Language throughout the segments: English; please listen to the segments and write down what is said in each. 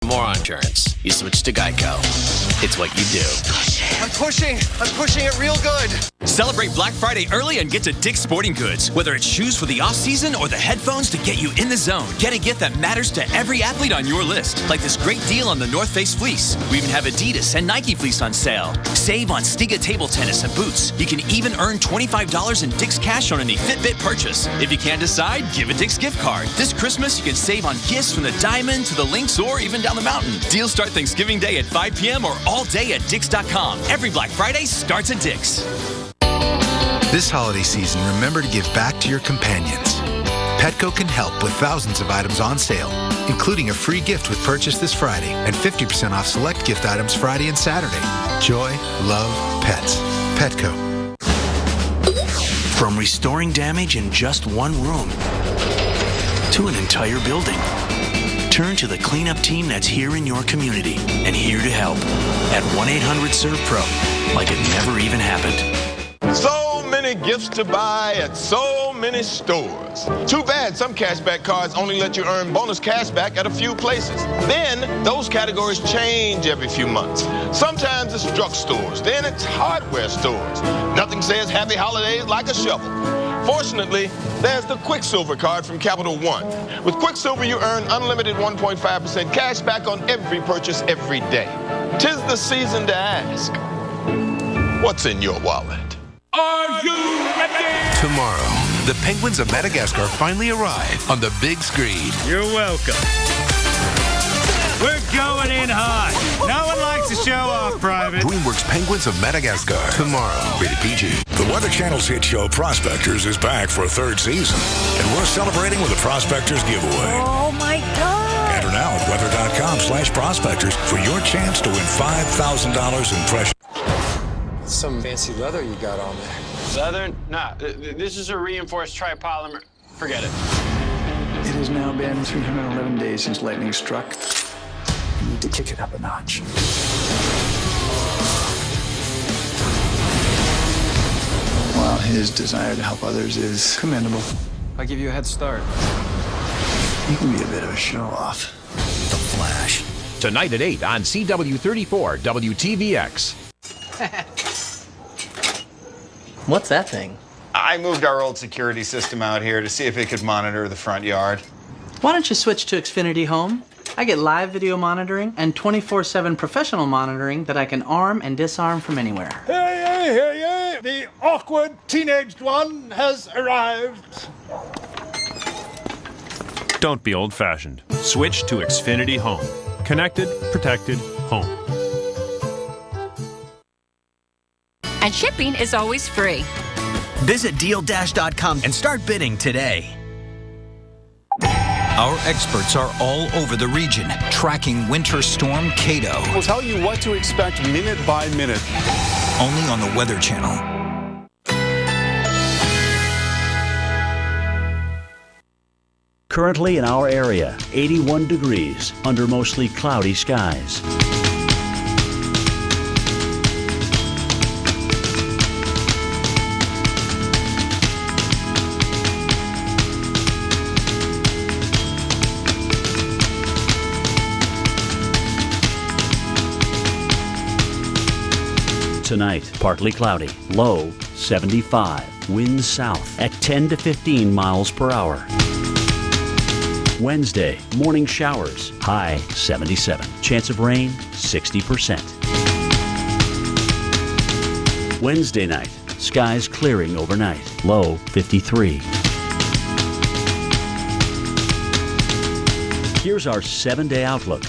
More on insurance. You switch to Geico. It's what you do. I'm pushing it real good. Celebrate Black Friday early and get to Dick's Sporting Goods. Whether it's shoes for the off-season or the headphones to get you in the zone, get a gift that matters to every athlete on your list. Like this great deal on the North Face fleece. We even have Adidas and Nike fleece on sale. Save on Stiga table tennis and boots. You can even earn $25 in Dick's cash on any Fitbit purchase. If you can't decide, give a Dick's gift card. This Christmas, you can save on gifts from the Diamond to the Lynx or even down the mountain. Deals start Thanksgiving Day at 5 p.m. or all day at Dicks.com. Every Black Friday starts at Dick's. This holiday season, remember to give back to your companions. Petco can help with thousands of items on sale, including a free gift with purchase this Friday and 50% off select gift items Friday and Saturday. Joy, love, pets. Petco. From restoring damage in just one room to an entire building, turn to the cleanup team that's here in your community and here to help at 1-800-SERVE-PRO, like it never even happened. So many gifts to buy at so many stores. Too bad some cashback cards only let you earn bonus cashback at a few places. Then those categories change every few months. Sometimes it's drugstores, then it's hardware stores. Nothing says happy holidays like a shovel. Fortunately, there's the Quicksilver card from Capital One. With Quicksilver, you earn unlimited 1.5% cash back on every purchase every day. 'Tis the season to ask, what's in your wallet? Are you ready? Tomorrow, the Penguins of Madagascar finally arrive on the big screen. You're welcome. We're going in hot. No one likes to show off, Private. DreamWorks Penguins of Madagascar. Tomorrow, rated PG. The Weather Channel's hit show Prospectors is back for a third season. And we're celebrating with a Prospectors giveaway. Oh, my God. Enter now at weather.com/prospectors for your chance to win $5,000 in precious. Some fancy leather you got on there. Leather? Nah, this is a reinforced tripolymer. Forget it. It has now been 311 days since lightning struck. You need to kick it up a notch. While his desire to help others is commendable, I'll give you a head start. he can be a bit of a show-off. The Flash. Tonight at 8 on CW34 WTVX. What's that thing? I moved our old security system out here to see if it could monitor the front yard. Why don't you switch to Xfinity Home? I get live video monitoring and 24/7 professional monitoring that I can arm and disarm from anywhere. Hey, the awkward teenaged one has arrived. Don't be old-fashioned. Switch to Xfinity Home. Connected, protected, home. And shipping is always free. Visit DealDash.com and start bidding today. Our experts are all over the region, tracking Winter Storm Kato. We'll tell you what to expect minute by minute. Only on the Weather Channel. Currently in our area, 81 degrees under mostly cloudy skies. Tonight, partly cloudy, low 75, winds south at 10 to 15 miles per hour. Wednesday, morning showers, high 77, chance of rain 60%. Wednesday night, skies clearing overnight, low 53. Here's our 7-day outlook.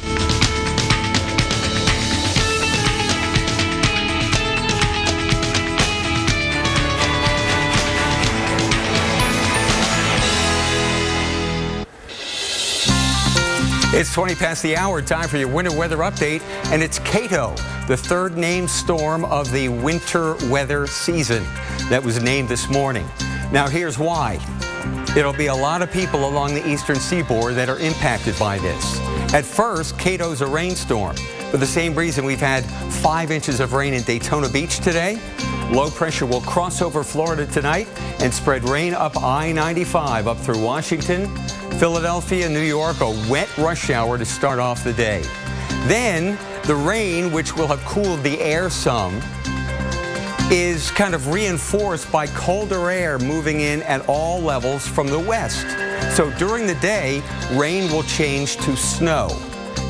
It's 20 past the hour, time for your winter weather update, and it's Kato, the third named storm of the winter weather season that was named this morning. Now here's why. It'll be a lot of people along the eastern seaboard that are impacted by this. At first, Kato's a rainstorm. For the same reason, we've had 5 inches of rain in Daytona Beach today. Low pressure will cross over Florida tonight and spread rain up I-95 up through Washington, Philadelphia, New York, a wet rush hour to start off the day. Then the rain, which will have cooled the air some, is kind of reinforced by colder air moving in at all levels from the west. So during the day, rain will change to snow.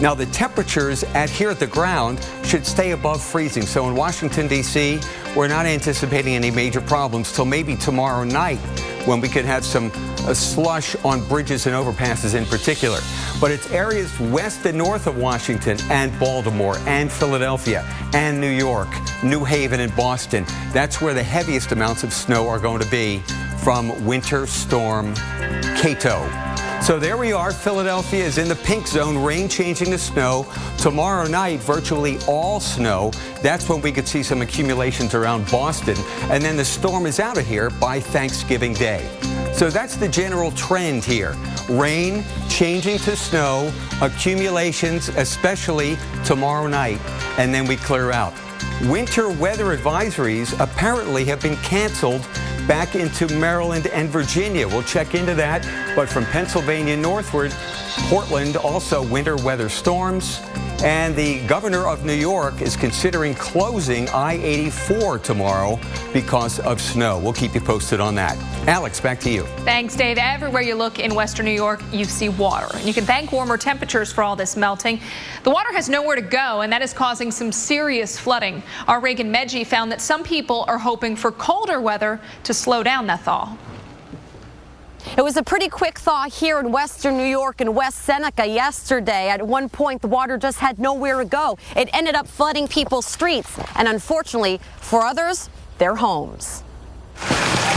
Now the temperatures here at the ground should stay above freezing. So in Washington, D.C., we're not anticipating any major problems till maybe tomorrow night, when we could have some slush on bridges and overpasses in particular. But it's areas west and north of Washington and Baltimore and Philadelphia and New York, New Haven and Boston. That's where the heaviest amounts of snow are going to be from Winter Storm Kato. So there we are. Philadelphia is in the pink zone, rain changing to snow. Tomorrow night, virtually all snow. That's when we could see some accumulations around Boston. And then the storm is out of here by Thanksgiving Day. So that's the general trend here. Rain changing to snow, accumulations, especially tomorrow night, and then we clear out. Winter weather advisories apparently have been canceled back into Maryland and Virginia. We'll check into that. But from Pennsylvania northward, Portland, also winter weather storms. And the governor of New York is considering closing I-84 tomorrow because of snow. We'll keep you posted on that. Alex, back to you. Thanks, Dave. Everywhere you look in western New York, you see water. And you can thank warmer temperatures for all this melting. The water has nowhere to go, and that is causing some serious flooding. Our Reagan Medji found that some people are hoping for colder weather to slow down that thaw. It was a pretty quick thaw here in western New York and West Seneca yesterday. At one point, the water just had nowhere to go. It ended up flooding people's streets, and unfortunately, for others, their homes.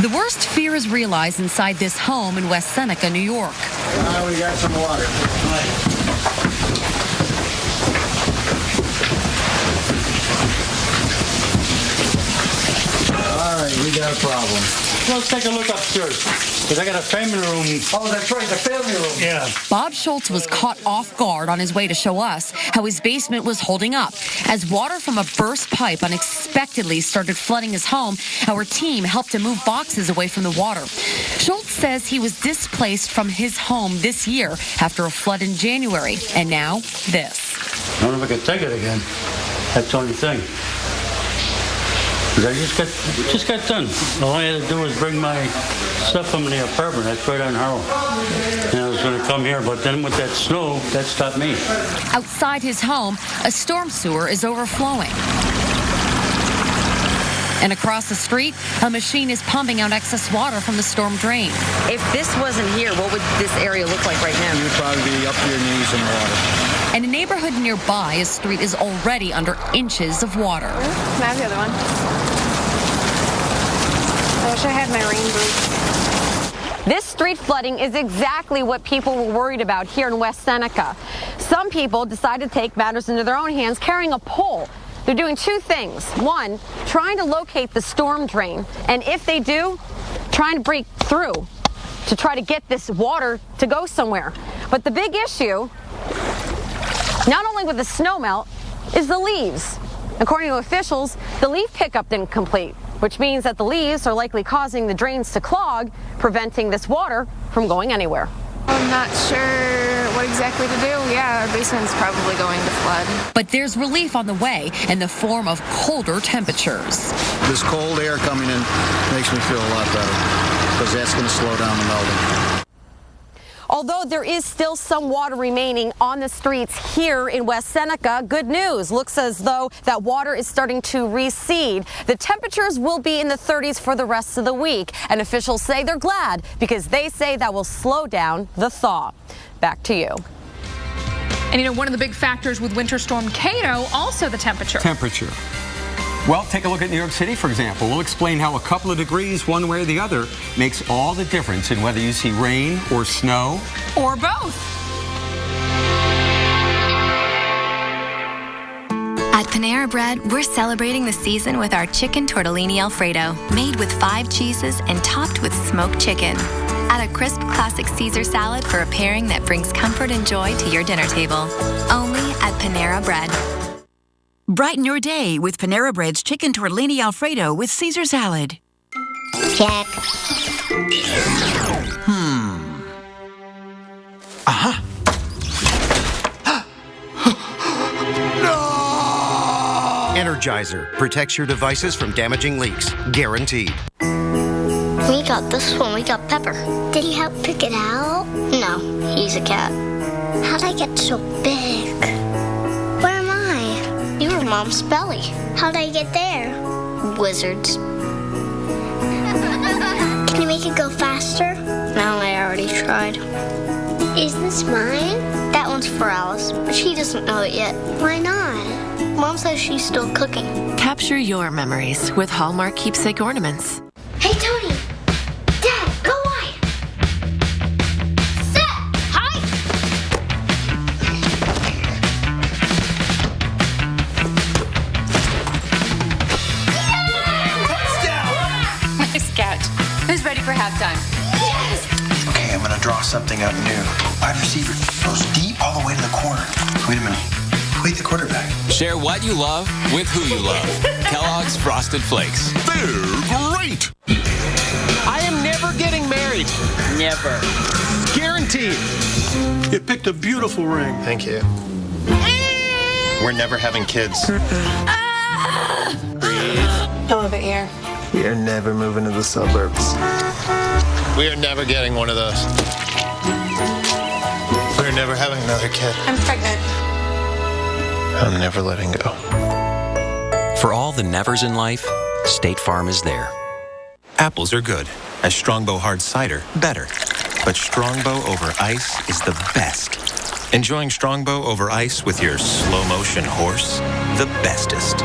The worst fear is realized inside this home in West Seneca, New York. We got some water. All right, we got a problem. Let's take a look upstairs, because I got a family room. Oh, that's right, the family room. Yeah. Bob Schultz was caught off guard on his way to show us how his basement was holding up. As water from a burst pipe unexpectedly started flooding his home, our team helped him move boxes away from the water. Schultz says he was displaced from his home this year after a flood in January, and now this. I don't know if I can take it again. That's the only thing. I just got done. All I had to do was bring my stuff from the apartment. That's right on Harrow. And I was going to come here, but then with that snow, that stopped me. Outside his home, a storm sewer is overflowing. And across the street, a machine is pumping out excess water from the storm drain. If this wasn't here, what would this area look like right now? You would probably be up to your knees in water. And a neighborhood nearby, a street is already under inches of water. Can I have the other one? I wish I had my rain boots. This street flooding is exactly what people were worried about here in West Seneca. Some people decided to take matters into their own hands, carrying a pole. They're doing two things. One, trying to locate the storm drain. And if they do, trying to break through to try to get this water to go somewhere. But the big issue, not only with the snow melt, is the leaves. According to officials, the leaf pickup didn't complete, which means that the leaves are likely causing the drains to clog, preventing this water from going anywhere. I'm not sure what exactly to do. Yeah, our basement's probably going to flood. But there's relief on the way in the form of colder temperatures. This cold air coming in makes me feel a lot better, because that's going to slow down the melting. Although there is still some water remaining on the streets here in West Seneca, good news. Looks as though that water is starting to recede. The temperatures will be in the 30s for the rest of the week, and officials say they're glad because they say that will slow down the thaw. Back to you. And you know, one of the big factors with Winter Storm Kato, also the temperature. Well, take a look at New York City, for example. We'll explain how a couple of degrees one way or the other makes all the difference in whether you see rain or snow. Or both. At Panera Bread, we're celebrating the season with our chicken tortellini Alfredo, made with 5 cheeses and topped with smoked chicken. Add a crisp classic Caesar salad for a pairing that brings comfort and joy to your dinner table. Only at Panera Bread. Brighten your day with Panera Bread's chicken tortellini Alfredo with Caesar salad. Check. Energizer protects your devices from damaging leaks. Guaranteed. We got this one. We got Pepper. Did he help pick it out? No, he's a cat. How'd I get so big? Where am I? You were Mom's belly. How'd I get there? Wizards. Can you make it go faster? No, I already tried. Is this mine? That one's for Alice, but she doesn't know it yet. Why not? Mom says she's still cooking. Capture your memories with Hallmark keepsake ornaments. Hey, Tony! Dad, go wide! Set! Hi! Nice catch. Who's ready for halftime? Okay, I'm gonna draw something up new. Wide receiver goes deep all the way to the corner. Wait a minute. Wait, the quarterback. Share what you love with who you love. Kellogg's Frosted Flakes. They're great. I am never getting married. Never. Guaranteed. You picked a beautiful ring. Thank you. We're never having kids. I love it here. We are never moving to the suburbs. We are never getting one of those. We're never having another kid. I'm pregnant. I'm never letting go. For all the nevers in life, State Farm is there. Apples are good. A Strongbow hard cider, better. But Strongbow over ice is the best. Enjoying Strongbow over ice with your slow-motion horse? The bestest.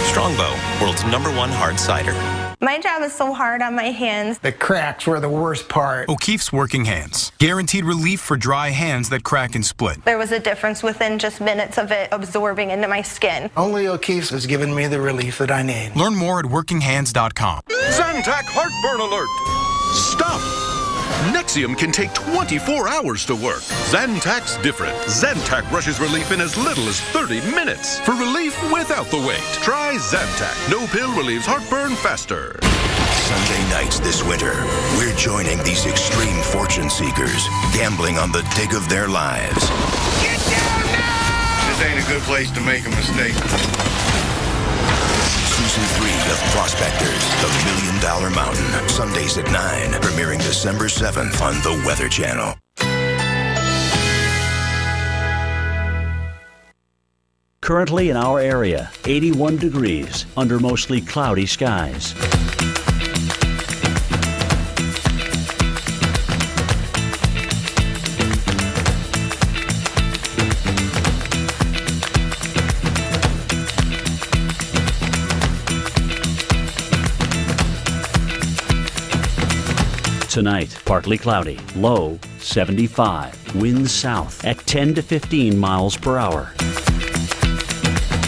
Strongbow, world's #1 hard cider. My job is so hard on my hands. The cracks were the worst part. O'Keefe's Working Hands. Guaranteed relief for dry hands that crack and split. There was a difference within just minutes of it absorbing into my skin. Only O'Keefe's has given me the relief that I need. Learn more at workinghands.com. Zantac heartburn alert. Stop. Nexium can take 24 hours to work. Zantac's different. Zantac rushes relief in as little as 30 minutes. For relief without the wait, try Zantac. No pill relieves heartburn faster. Sunday nights this winter, we're joining these extreme fortune seekers, gambling on the dig of their lives. Get down now! This ain't a good place to make a mistake. Season 3 of Prospectors, The $1 Million Mountain. Sundays at 9, premiering December 7th on The Weather Channel. Currently in our area, 81 degrees under mostly cloudy skies. Tonight, partly cloudy, low 75, winds south at 10 to 15 miles per hour.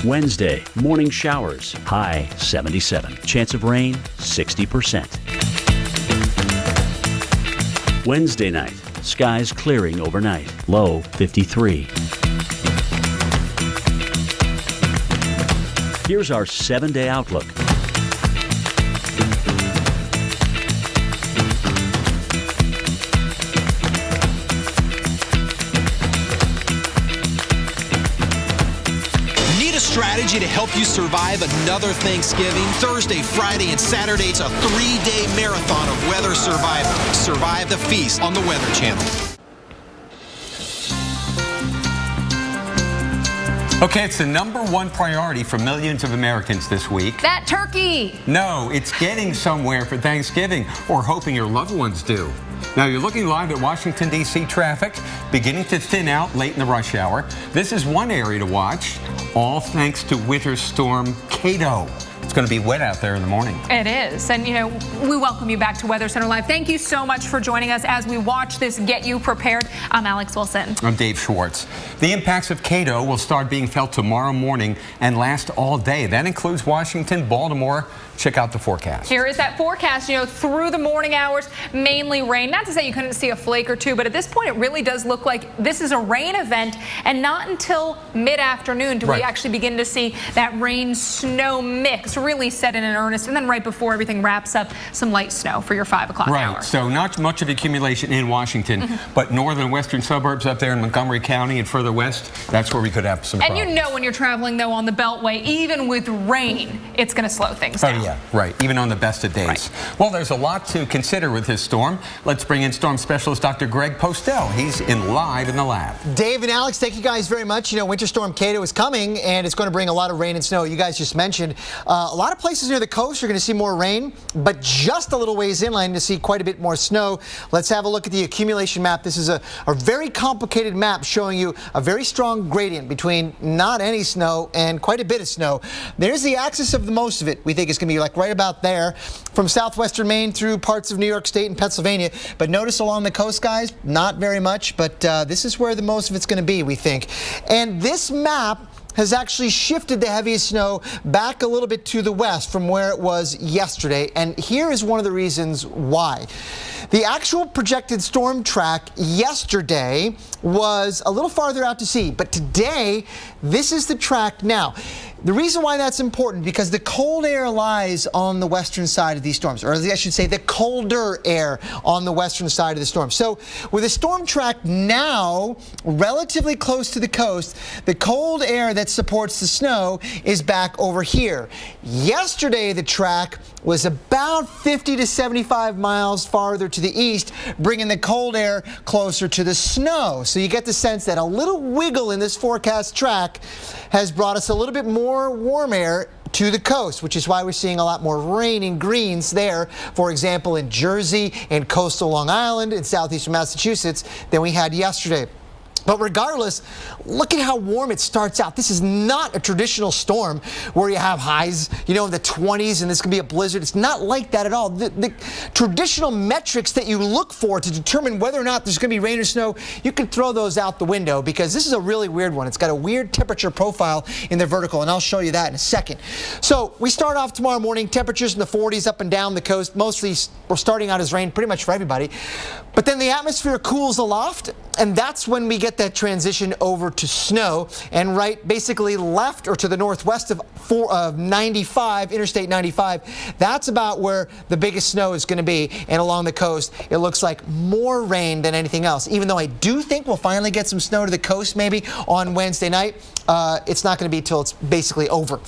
Wednesday, morning showers, high 77, chance of rain 60%. Wednesday night, skies clearing overnight, low 53. Here's our 7-day outlook. Strategy to help you survive another Thanksgiving. Thursday, Friday, and Saturday, it's a 3-day marathon of weather survival. Survive the feast on the Weather Channel. Okay, it's the #1 priority for millions of Americans this week. That turkey! No, it's getting somewhere for Thanksgiving, or hoping your loved ones do. Now, you're looking live at Washington, D.C. traffic, beginning to thin out late in the rush hour. This is one area to watch, all thanks to Winter Storm Kato. It's going to be wet out there in the morning. It is. And, you know, we welcome you back to Weather Center Live. Thank you so much for joining us as we watch this Get You Prepared. I'm Alex Wilson. I'm Dave Schwartz. The impacts of Kato will start being felt tomorrow morning and last all day. That includes Washington, Baltimore. Check out the forecast. Here is that forecast, you know, through the morning hours, mainly rain. Not to say you couldn't see a flake or two, but at this point, it really does look like this is a rain event, and not until mid-afternoon do we actually begin to see that rain-snow mix. to really set in earnest. And then right before everything wraps up, some light snow for your 5 o'clock hour. Right, so not much of accumulation in Washington, but northern western suburbs up there in Montgomery County and further west, that's where we could have some problems. And you know when you're traveling, though, on the Beltway, even with rain, it's going to slow things down. Oh, yeah, right, even on the best of days. Right. Well, there's a lot to consider with this storm. Let's bring in storm specialist Dr. Greg Postel. He's live in the lab. Dave and Alex, thank you guys very much. You know, Winter Storm Kato is coming, and it's going to bring a lot of rain and snow. You guys just mentioned a lot of places near the coast are going to see more rain, but just a little ways inland to see quite a bit more snow. Let's have a look at the accumulation map. This is a very complicated map showing you a very strong gradient between not any snow and quite a bit of snow. There's the axis of the most of it. We think it's going to be like right about there from southwestern Maine through parts of New York State and Pennsylvania. But notice along the coast, guys, not very much, but this is where the most of it's going to be, we think. And this map has actually shifted the heaviest snow back a little bit to the west from where it was yesterday. And here is one of the reasons why. The actual projected storm track yesterday was a little farther out to sea, but today, this is the track now. The reason why that's important, because the cold air lies on the western side of these storms, or I should say the colder air on the western side of the storm. So with a storm track now relatively close to the coast, the cold air that supports the snow is back over here. Yesterday, the track was about 50 to 75 miles farther to the east, bringing the cold air closer to the snow. So you get the sense that a little wiggle in this forecast track has brought us a little bit more warm air to the coast, which is why we're seeing a lot more rain in greens there, for example, in Jersey and coastal Long Island and southeastern Massachusetts than we had yesterday. But regardless, look at how warm it starts out. This is not a traditional storm where you have highs, you know, in the 20s and this can be a blizzard. It's not like that at all. The traditional metrics that you look for to determine whether or not there's going to be rain or snow, you can throw those out the window because this is a really weird one. It's got a weird temperature profile in the vertical, and I'll show you that in a second. So we start off tomorrow morning, temperatures in the 40s up and down the coast. Mostly we're starting out as rain pretty much for everybody. But then the atmosphere cools aloft, and that's when we get that transition over to snow, and right basically left or to the northwest of 95, Interstate 95, that's about where the biggest snow is going to be. And along the coast, it looks like more rain than anything else. Even though I do think we'll finally get some snow to the coast maybe on Wednesday night, it's not going to be till it's basically over.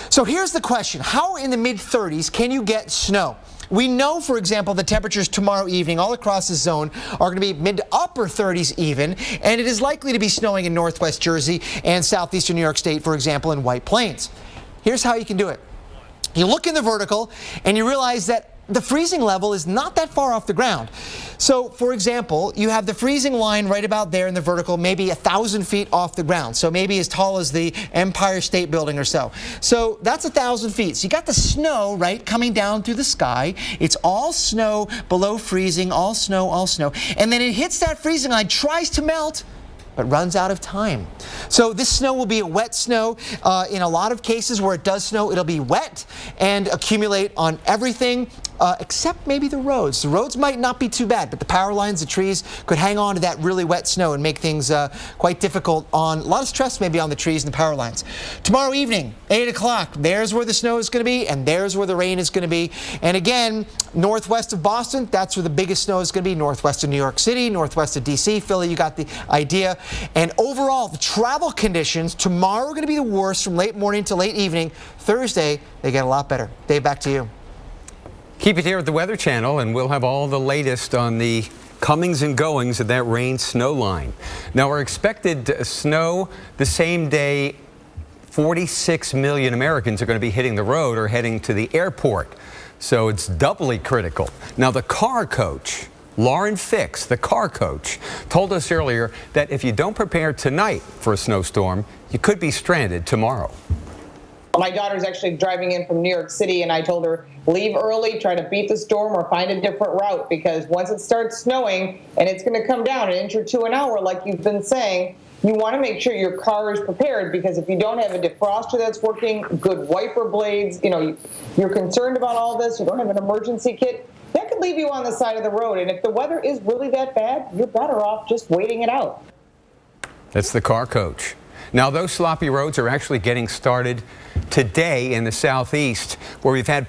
So here's the question. How in the mid-30s can you get snow? We know, for example, the temperatures tomorrow evening all across the zone are going to be mid to upper 30s even, and it is likely to be snowing in northwest Jersey and southeastern New York State, for example, in White Plains. Here's how you can do it. You look in the vertical and you realize that the freezing level is not that far off the ground. So, for example, you have the freezing line right about there in the vertical, maybe 1,000 feet off the ground. So maybe as tall as the Empire State Building or so. So that's 1,000 feet. So you got the snow, right, coming down through the sky. It's all snow below freezing, all snow, all snow. And then it hits that freezing line, tries to melt, but runs out of time. So this snow will be a wet snow. In a lot of cases where it does snow, it'll be wet and accumulate on everything except maybe the roads. The roads might not be too bad, but the power lines, the trees could hang on to that really wet snow and make things quite difficult on, a lot of stress maybe on the trees and the power lines. Tomorrow evening, 8 o'clock, there's where the snow is going to be, and there's where the rain is going to be. And again, northwest of Boston, that's where the biggest snow is going to be. Northwest of New York City, northwest of DC, Philly, you got the idea. And overall, the travel conditions tomorrow are going to be the worst from late morning to late evening. Thursday, they get a lot better. Dave, back to you. Keep it here at the Weather Channel, and we'll have all the latest on the comings and goings of that rain-snow line. Now, we're expected to snow the same day 46 million Americans are going to be hitting the road or heading to the airport. So it's doubly critical. Now, the car coach, Lauren Fix, the car coach, told us earlier that if you don't prepare tonight for a snowstorm, you could be stranded tomorrow. My daughter's actually driving in from New York City, and I told her, leave early, try to beat the storm, or find a different route, because once it starts snowing and it's going to come down 1 inch or 2 an hour, like you've been saying, you want to make sure your car is prepared, because if you don't have a defroster that's working, good wiper blades, you know, you're concerned about all this, you don't have an emergency kit, that could leave you on the side of the road. And if the weather is really that bad, you're better off just waiting it out. That's the car coach. Now, those sloppy roads are actually getting started today in the southeast, where we've had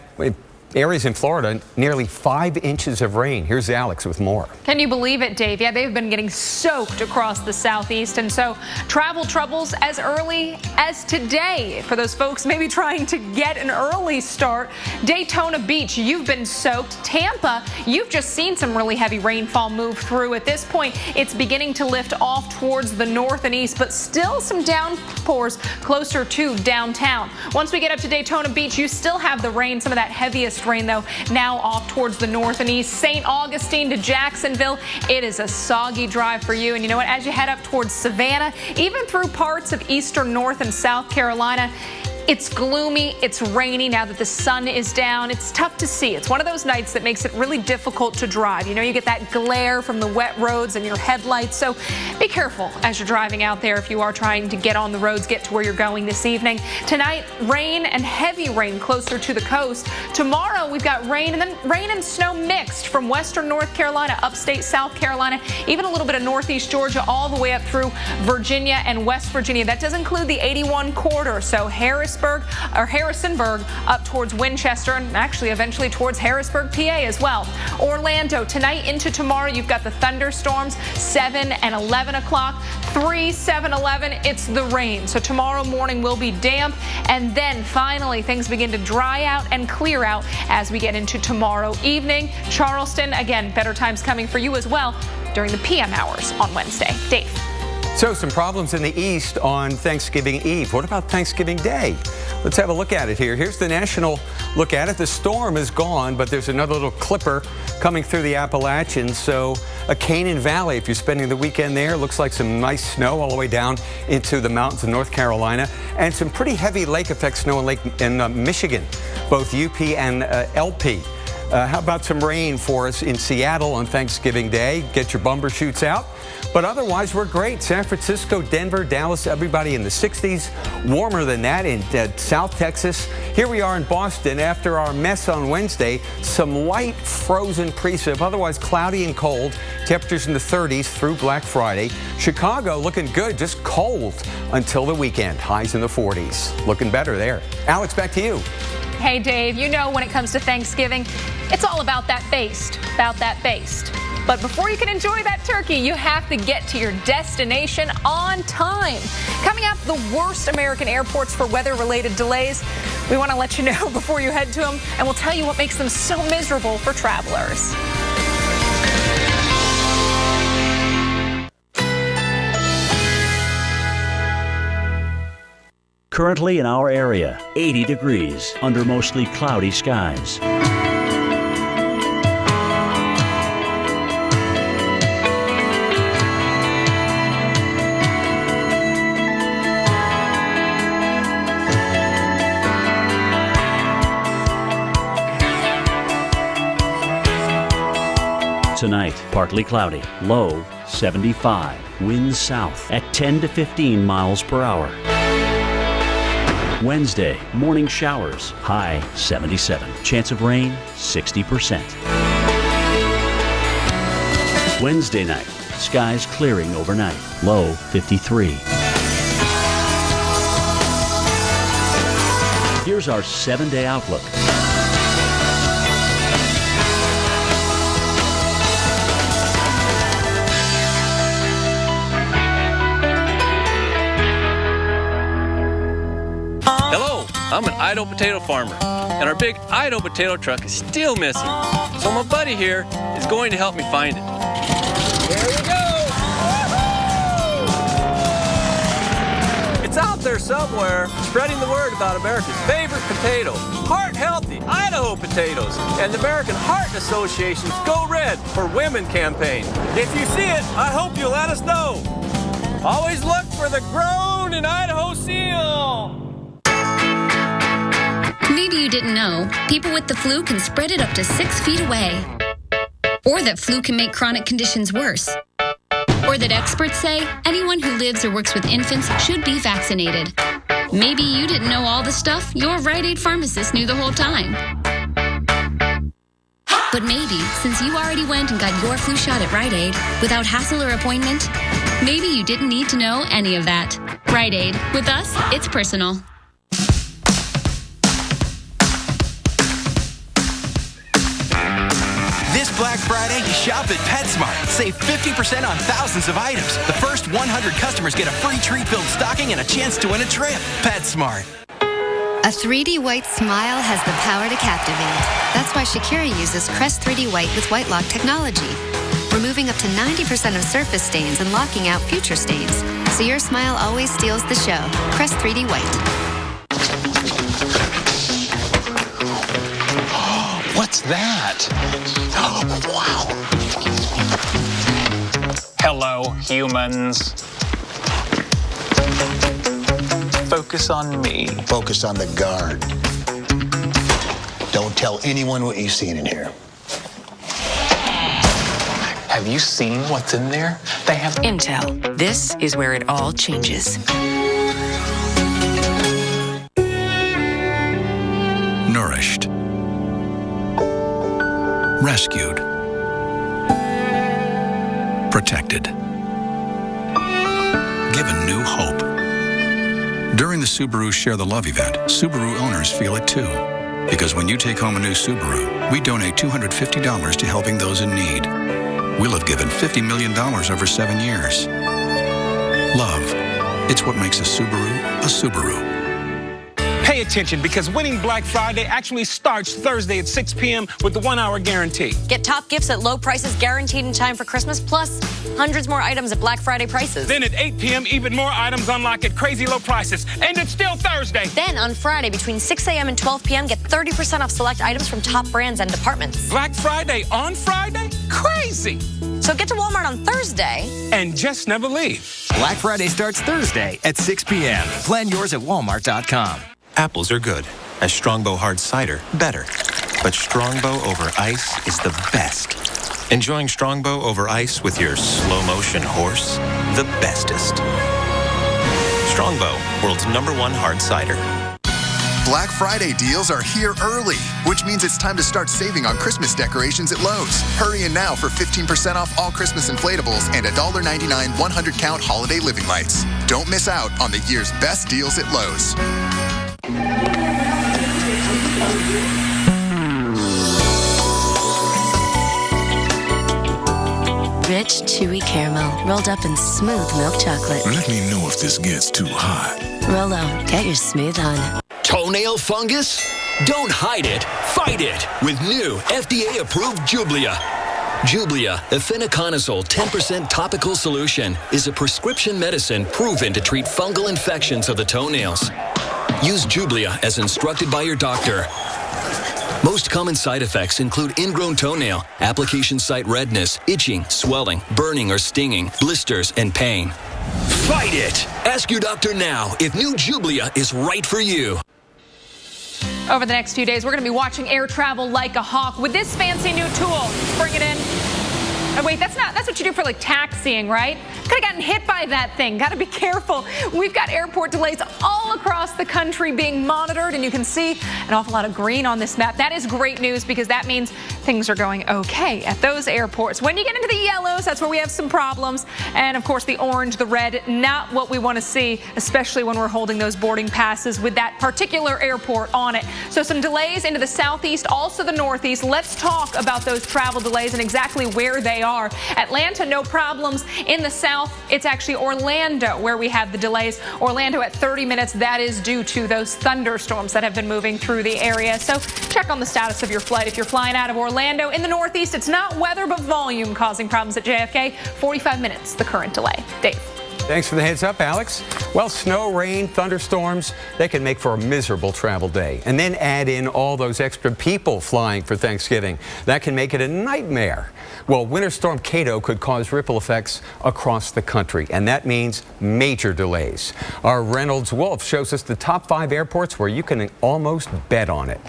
areas in Florida, nearly 5 inches of rain. Here's Alex with more. Can you believe it, Dave? Yeah, they've been getting soaked across the southeast, and so travel troubles as early as today for those folks maybe trying to get an early start. Daytona Beach, you've been soaked. Tampa, you've just seen some really heavy rainfall move through. At this point, it's beginning to lift off towards the north and east, but still some downpours closer to downtown. Once we get up to Daytona Beach, you still have the rain, some of that heaviest rain, though, now off towards the north and east. St. Augustine to Jacksonville, it is a soggy drive for you. And you know what? As you head up towards Savannah, even through parts of eastern North and South Carolina, it's gloomy, it's rainy now that the sun is down. It's tough to see. It's one of those nights that makes it really difficult to drive. You know, you get that glare from the wet roads and your headlights, so be careful as you're driving out there if you are trying to get on the roads, get to where you're going this evening. Tonight, rain and heavy rain closer to the coast. Tomorrow, we've got rain and then rain and snow mixed from western North Carolina, upstate South Carolina, even a little bit of northeast Georgia, all the way up through Virginia and West Virginia. That does include the 81 corridor, so Harrisonburg up towards Winchester and actually eventually towards Harrisburg, PA as well. Orlando, tonight into tomorrow, you've got the thunderstorms, 7 and 11 o'clock, 3, 7, 11, it's the rain. So tomorrow morning will be damp, and then finally things begin to dry out and clear out as we get into tomorrow evening. Charleston, again, better times coming for you as well during the PM hours on Wednesday. Dave. So some problems in the east on Thanksgiving Eve. What about Thanksgiving Day? Let's have a look at it here. Here's the national look at it. The storm is gone, but there's another little clipper coming through the Appalachians. So a Canaan Valley, if you're spending the weekend there, looks like some nice snow all the way down into the mountains of North Carolina, and some pretty heavy lake effect snow in Michigan, both UP and LP. How about some rain for us in Seattle on Thanksgiving Day? Get your bumper shoots out. But otherwise, we're great. San Francisco, Denver, Dallas, everybody in the 60s. Warmer than that in South Texas. Here we are in Boston after our mess on Wednesday. Some light frozen precip, otherwise cloudy and cold. Temperatures in the 30s through Black Friday. Chicago looking good, just cold until the weekend. Highs in the 40s. Looking better there. Alex, back to you. Hey, Dave, you know when it comes to Thanksgiving, it's all about that baste, But before you can enjoy that turkey, you have to get to your destination on time. Coming up, the worst American airports for weather-related delays. We want to let you know before you head to them, and we'll tell you what makes them so miserable for travelers. Currently in our area, 80 degrees under mostly cloudy skies. Tonight, partly cloudy, low 75, winds south at 10 to 15 miles per hour. Wednesday, morning showers, high 77. Chance of rain, 60%. Wednesday night, skies clearing overnight, low 53. Here's our 7-day outlook. I'm an Idaho potato farmer, and our big Idaho potato truck is still missing. So my buddy here is going to help me find it. Here we go! It's out there somewhere, spreading the word about America's favorite potato, heart-healthy Idaho potatoes, and the American Heart Association's Go Red for Women campaign. If you see it, I hope you'll let us know. Always look for the Grown in Idaho seal. Maybe you didn't know, people with the flu can spread it up to 6 feet away. Or that flu can make chronic conditions worse. Or that experts say anyone who lives or works with infants should be vaccinated. Maybe you didn't know all the stuff your Rite Aid pharmacist knew the whole time. But maybe, since you already went and got your flu shot at Rite Aid without hassle or appointment, maybe you didn't need to know any of that. Rite Aid. With us, it's personal. This Black Friday, shop at PetSmart. Save 50% on thousands of items. The first 100 customers get a free treat-filled stocking and a chance to win a trip. PetSmart. A 3D white smile has the power to captivate. That's why Shakira uses Crest 3D White with White Lock technology, removing up to 90% of surface stains and locking out future stains. So your smile always steals the show. Crest 3D White. What's that? Oh, wow. Hello, humans. Focus on me. Focus on the guard. Don't tell anyone what you've seen in here. Have you seen what's in there? They have Intel. This is where it all changes. Nourished. Rescued. Protected. Given new hope. During the Subaru Share the Love event, Subaru owners feel it too. Because when you take home a new Subaru, we donate $250 to helping those in need. We'll have given $50 million over 7 years. Love. It's what makes a Subaru. Pay attention, because winning Black Friday actually starts Thursday at 6 p.m. with the 1-hour guarantee. Get top gifts at low prices guaranteed in time for Christmas, plus hundreds more items at Black Friday prices. Then at 8 p.m., even more items unlock at crazy low prices. And it's still Thursday. Then on Friday, between 6 a.m. and 12 p.m., get 30% off select items from top brands and departments. Black Friday on Friday? Crazy! So get to Walmart on Thursday. And just never leave. Black Friday starts Thursday at 6 p.m. Plan yours at walmart.com. Apples are good. As Strongbow hard cider, better. But Strongbow over ice is the best. Enjoying Strongbow over ice with your slow-motion horse? The bestest. Strongbow, world's #1 hard cider. Black Friday deals are here early, which means it's time to start saving on Christmas decorations at Lowe's. Hurry in now for 15% off all Christmas inflatables and $1.99 100-count holiday living lights. Don't miss out on the year's best deals at Lowe's. Rich, chewy caramel rolled up in smooth milk chocolate. Let me know if this gets too hot. Rolo, get your smooth on. Toenail fungus? Don't hide it, fight it with new FDA-approved Jublia. Jublia, efinaconazole 10% topical solution, is a prescription medicine proven to treat fungal infections of the toenails. Use Jublia as instructed by your doctor. Most common side effects include ingrown toenail, application site redness, itching, swelling, burning or stinging, blisters, and pain. Fight it! Ask your doctor now if new Jublia is right for you. Over the next few days, we're going to be watching air travel like a hawk with this fancy new tool. Let's bring it in. Oh, wait, that's what you do for like taxiing, right? Could have gotten hit by that thing. Got to be careful. We've got airport delays all across the country being monitored, and you can see an awful lot of green on this map. That is great news, because that means things are going okay at those airports. When you get into the yellows, that's where we have some problems. And of course, the orange, the red, not what we want to see, especially when we're holding those boarding passes with that particular airport on it. So some delays into the southeast, also the northeast. Let's talk about those travel delays and exactly where they are. Atlanta, no problems. In the south, it's actually Orlando where we have the delays. Orlando at 30 minutes. That is due to those thunderstorms that have been moving through the area. So check on the status of your flight if you're flying out of Orlando. In the northeast, it's not weather but volume causing problems at JFK. 45 minutes, the current delay. Dave. Thanks for the heads up, Alex. Well, snow, rain, thunderstorms, they can make for a miserable travel day. And then add in all those extra people flying for Thanksgiving. That can make it a nightmare. Well, Winter Storm Kato could cause ripple effects across the country, and that means major delays. Our Reynolds Wolf shows us the top 5 airports where you can almost bet on it.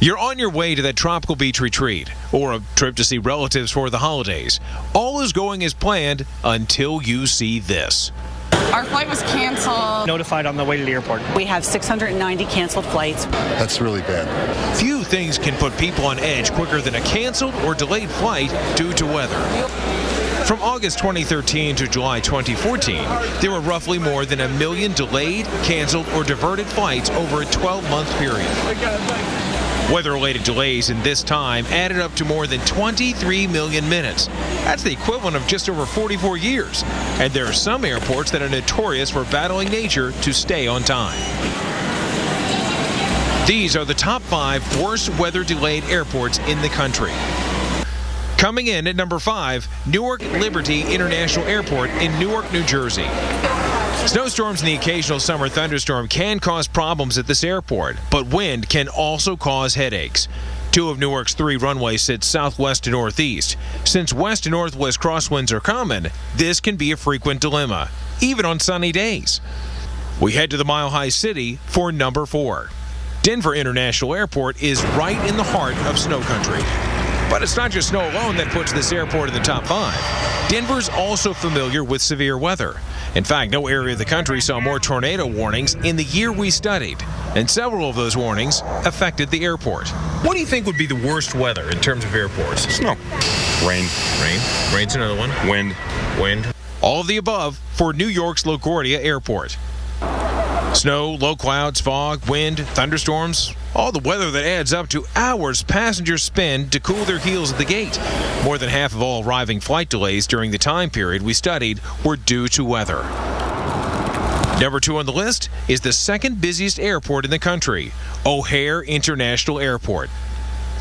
You're on your way to that tropical beach retreat or a trip to see relatives for the holidays. All is going as planned until you see this. Our flight was canceled. Notified on the way to the airport. We have 690 canceled flights. That's really bad. Few things can put people on edge quicker than a canceled or delayed flight due to weather. From August 2013 to July 2014, there were roughly more than 1 million delayed, canceled, or diverted flights over a 12-month period. Weather-related delays in this time added up to more than 23 million minutes. That's the equivalent of just over 44 years. And there are some airports that are notorious for battling nature to stay on time. These are the top 5 worst weather-delayed airports in the country. Coming in at number 5, Newark Liberty International Airport in Newark, New Jersey. Snowstorms and the occasional summer thunderstorm can cause problems at this airport, but wind can also cause headaches. 2 of Newark's 3 runways sit southwest to northeast. Since west and northwest crosswinds are common, this can be a frequent dilemma, even on sunny days. We head to the Mile High City for number 4. Denver International Airport is right in the heart of snow country. But it's not just snow alone that puts this airport in the top 5. Denver's also familiar with severe weather. In fact, no area of the country saw more tornado warnings in the year we studied, and several of those warnings affected the airport. What do you think would be the worst weather in terms of airports? Snow. Rain. Rain's another one. Wind. All of the above for New York's LaGuardia Airport. Snow, low clouds, fog, wind, thunderstorms, all the weather that adds up to hours passengers spend to cool their heels at the gate. More than half of all arriving flight delays during the time period we studied were due to weather. Number 2 on the list is the second busiest airport in the country, O'Hare International Airport.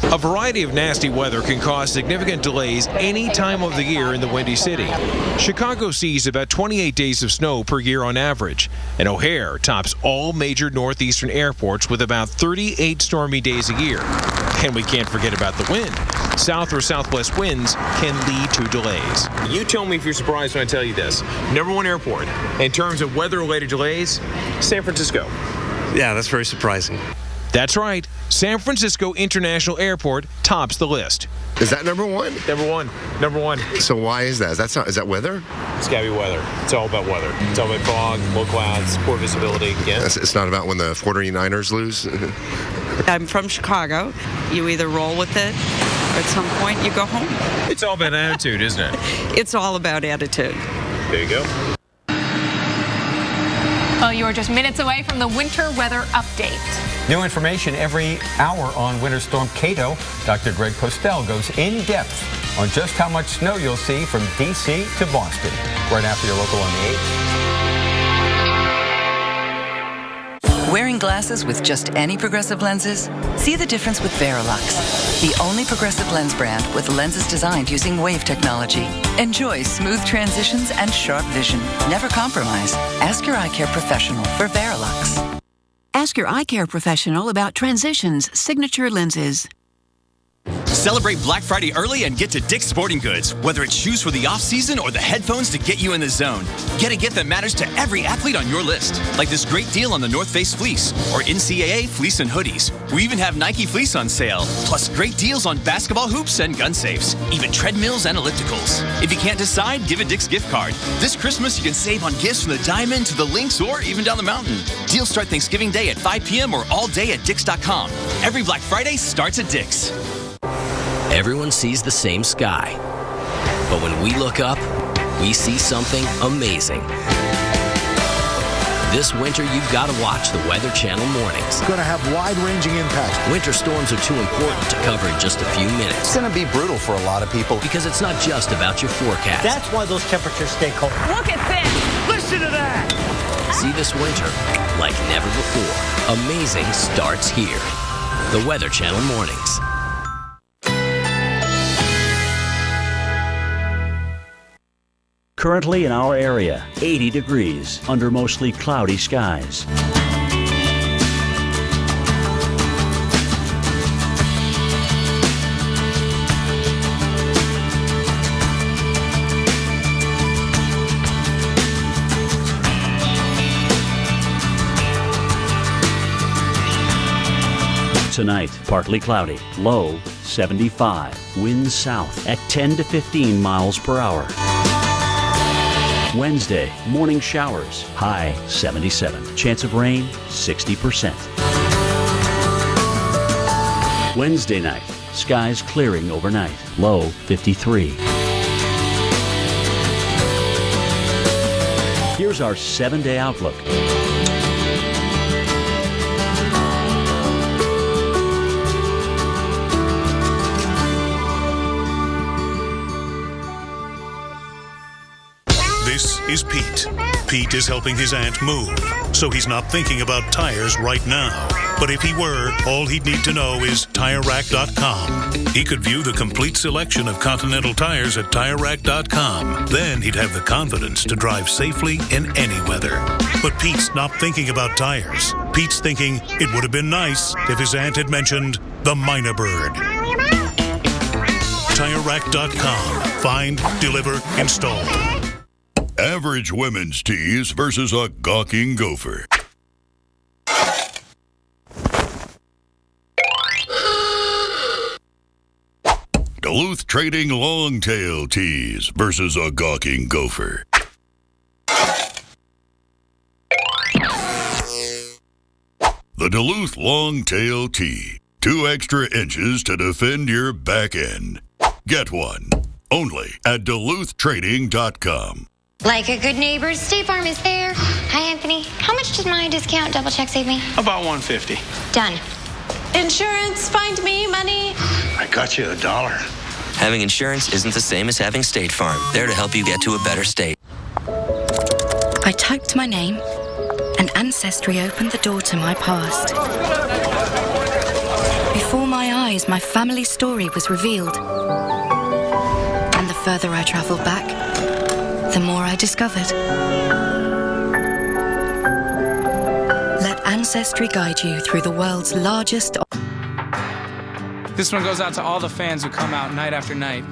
A variety of nasty weather can cause significant delays any time of the year in the Windy City. Chicago sees about 28 days of snow per year on average, and O'Hare tops all major northeastern airports with about 38 stormy days a year. And we can't forget about the wind. South or southwest winds can lead to delays. You tell me if you're surprised when I tell you this. Number 1 airport, in terms of weather-related delays, San Francisco. Yeah, that's very surprising. That's right. San Francisco International Airport tops the list. Is that number 1? Number one. So why is that? Is that weather? It's gotta be weather. It's all about weather. It's all about fog, low clouds, poor visibility. Yeah. It's not about when the 49ers lose? I'm from Chicago. You either roll with it, or at some point you go home. It's all about attitude, isn't it? It's all about attitude. There you go. Well, you are just minutes away from the winter weather update. New information every hour on Winter Storm Kato. Dr. Greg Postel goes in depth on just how much snow you'll see from D.C. to Boston. Right after your local on the 8th. Wearing glasses with just any Progressive lenses? See the difference with Verilux, the only Progressive lens brand with lenses designed using wave technology. Enjoy smooth transitions and sharp vision. Never compromise. Ask your eye care professional for Verilux. Ask your eye care professional about Transitions signature lenses. Celebrate Black Friday early and get to Dick's Sporting Goods. Whether it's shoes for the off-season or the headphones to get you in the zone, get a gift that matters to every athlete on your list. Like this great deal on the North Face fleece or NCAA fleece and hoodies. We even have Nike fleece on sale. Plus great deals on basketball hoops and gun safes. Even treadmills and ellipticals. If you can't decide, give a Dick's gift card. This Christmas, you can save on gifts from the Diamond to the Lynx or even down the mountain. Deals start Thanksgiving Day at 5 p.m. or all day at Dicks.com. Every Black Friday starts at Dick's. Everyone sees the same sky. But when we look up, we see something amazing. This winter, you've got to watch the Weather Channel mornings. It's going to have wide-ranging impacts. Winter storms are too important to cover in just a few minutes. It's going to be brutal for a lot of people. Because it's not just about your forecast. That's why those temperatures stay cold. Look at this! Listen to that! See this winter like never before. Amazing starts here. The Weather Channel mornings. Currently in our area, 80 degrees under mostly cloudy skies. Tonight, partly cloudy, low 75, winds south at 10 to 15 miles per hour. Wednesday, morning showers, high 77. Chance of rain, 60%. Wednesday night, skies clearing overnight, low 53. Here's our 7-day outlook. This is Pete. Pete is helping his aunt move, so he's not thinking about tires right now. But if he were, all he'd need to know is TireRack.com. He could view the complete selection of Continental tires at TireRack.com. Then he'd have the confidence to drive safely in any weather. But Pete's not thinking about tires. Pete's thinking it would have been nice if his aunt had mentioned the Mynah bird. TireRack.com. Find, deliver, install. Average women's tees versus a gawking gopher. Duluth Trading Longtail Tees versus a gawking gopher. The Duluth Longtail Tee. 2 extra inches to defend your back end. Get one. Only at DuluthTrading.com. Like a good neighbor, State Farm is there. Hi, Anthony. How much does my discount double check save me? About $150. Done. Insurance, find me money. I got you $1. Having insurance isn't the same as having State Farm. There to help you get to a better state. I typed my name, and Ancestry opened the door to my past. Before my eyes, my family story was revealed. And the further I traveled back, the more I discovered. Let Ancestry guide you through the world's largest... This one goes out to all the fans who come out night after night.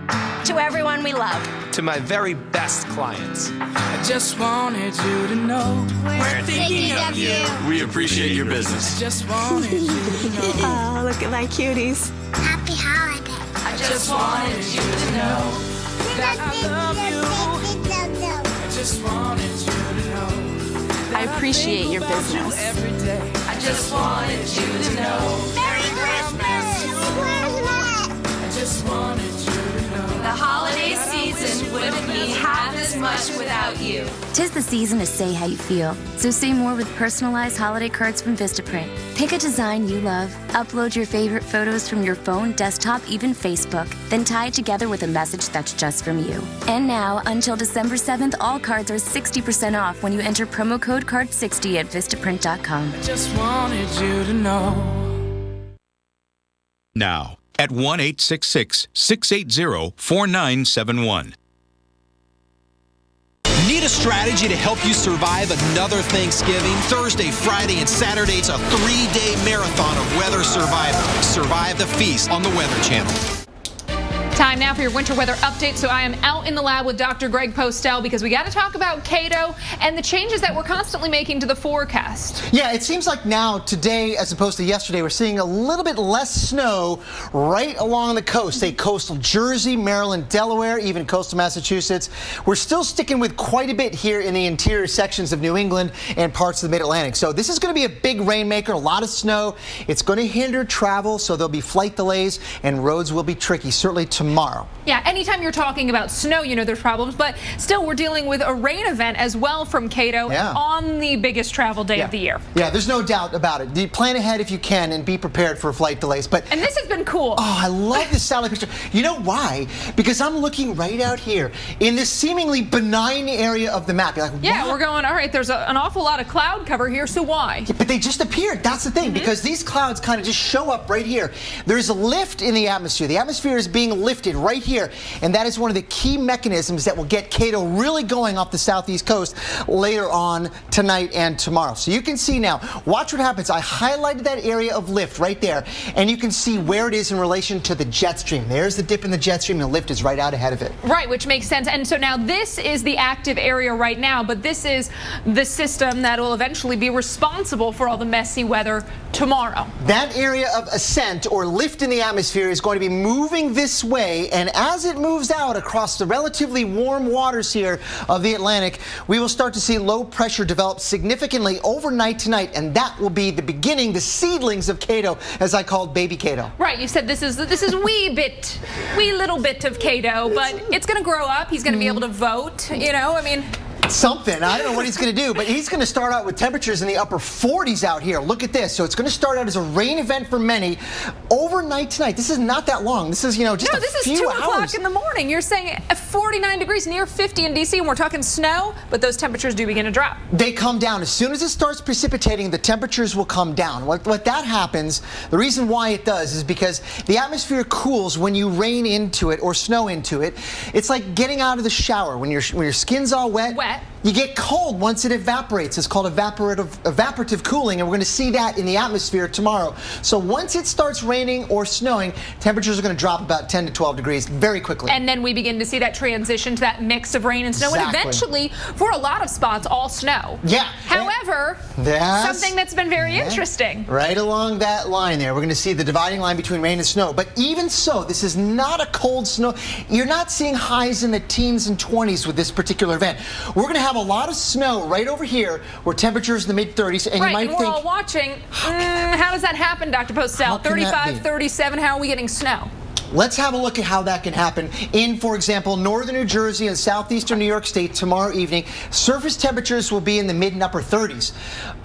To everyone we love. To my very best clients. I just wanted you to know We're thinking of you. We appreciate your business. I just wanted you to know. Oh, look at my cuties. Happy holiday. I just wanted you to know that I love you. I just wanted you to know. I appreciate your business. Every day. I just wanted you to know. Merry Christmas! I just wanted you to know. The holiday season wouldn't be half as much without you. 'Tis the season to say how you feel, so say more with personalized holiday cards from Vistaprint. Pick a design you love, upload your favorite photos from your phone, desktop, even Facebook, then tie it together with a message that's just from you. And now, until December 7th, all cards are 60% off when you enter promo code CARD60 at Vistaprint.com. I just wanted you to know. Now, at 1-866-680-4971. Need a strategy to help you survive another Thanksgiving? Thursday, Friday, and Saturday, it's a 3-day marathon of Weather Survivor. Survive the feast on the Weather Channel. Time now for your winter weather update. So I am out in the lab with Dr. Greg Postel because we got to talk about Cato and the changes that we're constantly making to the forecast. Yeah, it seems like now, today, as opposed to yesterday, we're seeing a little bit less snow right along the coast. Say coastal Jersey, Maryland, Delaware, even coastal Massachusetts. We're still sticking with quite a bit here in the interior sections of New England and parts of the Mid-Atlantic. So this is going to be a big rainmaker, a lot of snow. It's going to hinder travel, so there'll be flight delays and roads will be tricky, certainly tomorrow. Yeah, anytime you're talking about snow, you know there's problems, but still we're dealing with a rain event as well from Cato on the biggest travel day of the year. Yeah, there's no doubt about it. Plan ahead if you can and be prepared for flight delays. And this has been cool. Oh, I love this satellite picture. You know why? Because I'm looking right out here in this seemingly benign area of the map. You're like, yeah, we're going, all right, there's an awful lot of cloud cover here, so why? Yeah, but they just appeared. That's the thing, because these clouds kind of just show up right here. There's a lift in the atmosphere. The atmosphere is being lifted right here, and that is one of the key mechanisms that will get Cato really going off the southeast coast later on tonight and tomorrow. So you can see now, watch what happens. I highlighted that area of lift right there, and you can see where it is in relation to the jet stream. There's the dip in the jet stream, and the lift is right out ahead of it. Right, which makes sense. And so now this is the active area right now, but this is the system that will eventually be responsible for all the messy weather tomorrow. That area of ascent or lift in the atmosphere is going to be moving this way, and as it moves out across the relatively warm waters here of the Atlantic, we will start to see low pressure develop significantly overnight tonight, and that will be the beginning, the seedlings of Cato, as I called baby Cato. Right, you said this is wee little bit of Cato, but it's going to grow up. He's going to be able to vote, you know, I mean. something. I don't know what he's going to do, but he's going to start out with temperatures in the upper 40s out here. Look at this. So it's going to start out as a rain event for many. Overnight tonight. This is not that long. This is, just a few hours. No, this is 2 o'clock in the morning. You're saying 49 degrees, near 50 in D.C., and we're talking snow, but those temperatures do begin to drop. They come down. As soon as it starts precipitating, the temperatures will come down. What that happens, the reason why it does is because the atmosphere cools when you rain into it or snow into it. It's like getting out of the shower. When your skin's all wet, you get cold once it evaporates. It's called evaporative cooling, and we're going to see that in the atmosphere tomorrow. So once it starts raining or snowing, temperatures are going to drop about 10 to 12 degrees very quickly. And then we begin to see that transition to that mix of rain and snow, and eventually, for a lot of spots, all snow. Yeah. However, something that's been very interesting. Right along that line there, we're going to see the dividing line between rain and snow. But even so, this is not a cold snow. You're not seeing highs in the teens and 20s with this particular event. We're going to have a lot of snow right over here where temperatures in the mid-30s, and you might think, we're all watching, how does that happen, Dr. Postel? 35, 37, how are we getting snow? Let's have a look at how that can happen in, for example, northern New Jersey and southeastern New York State tomorrow evening. Surface temperatures will be in the mid and upper 30s.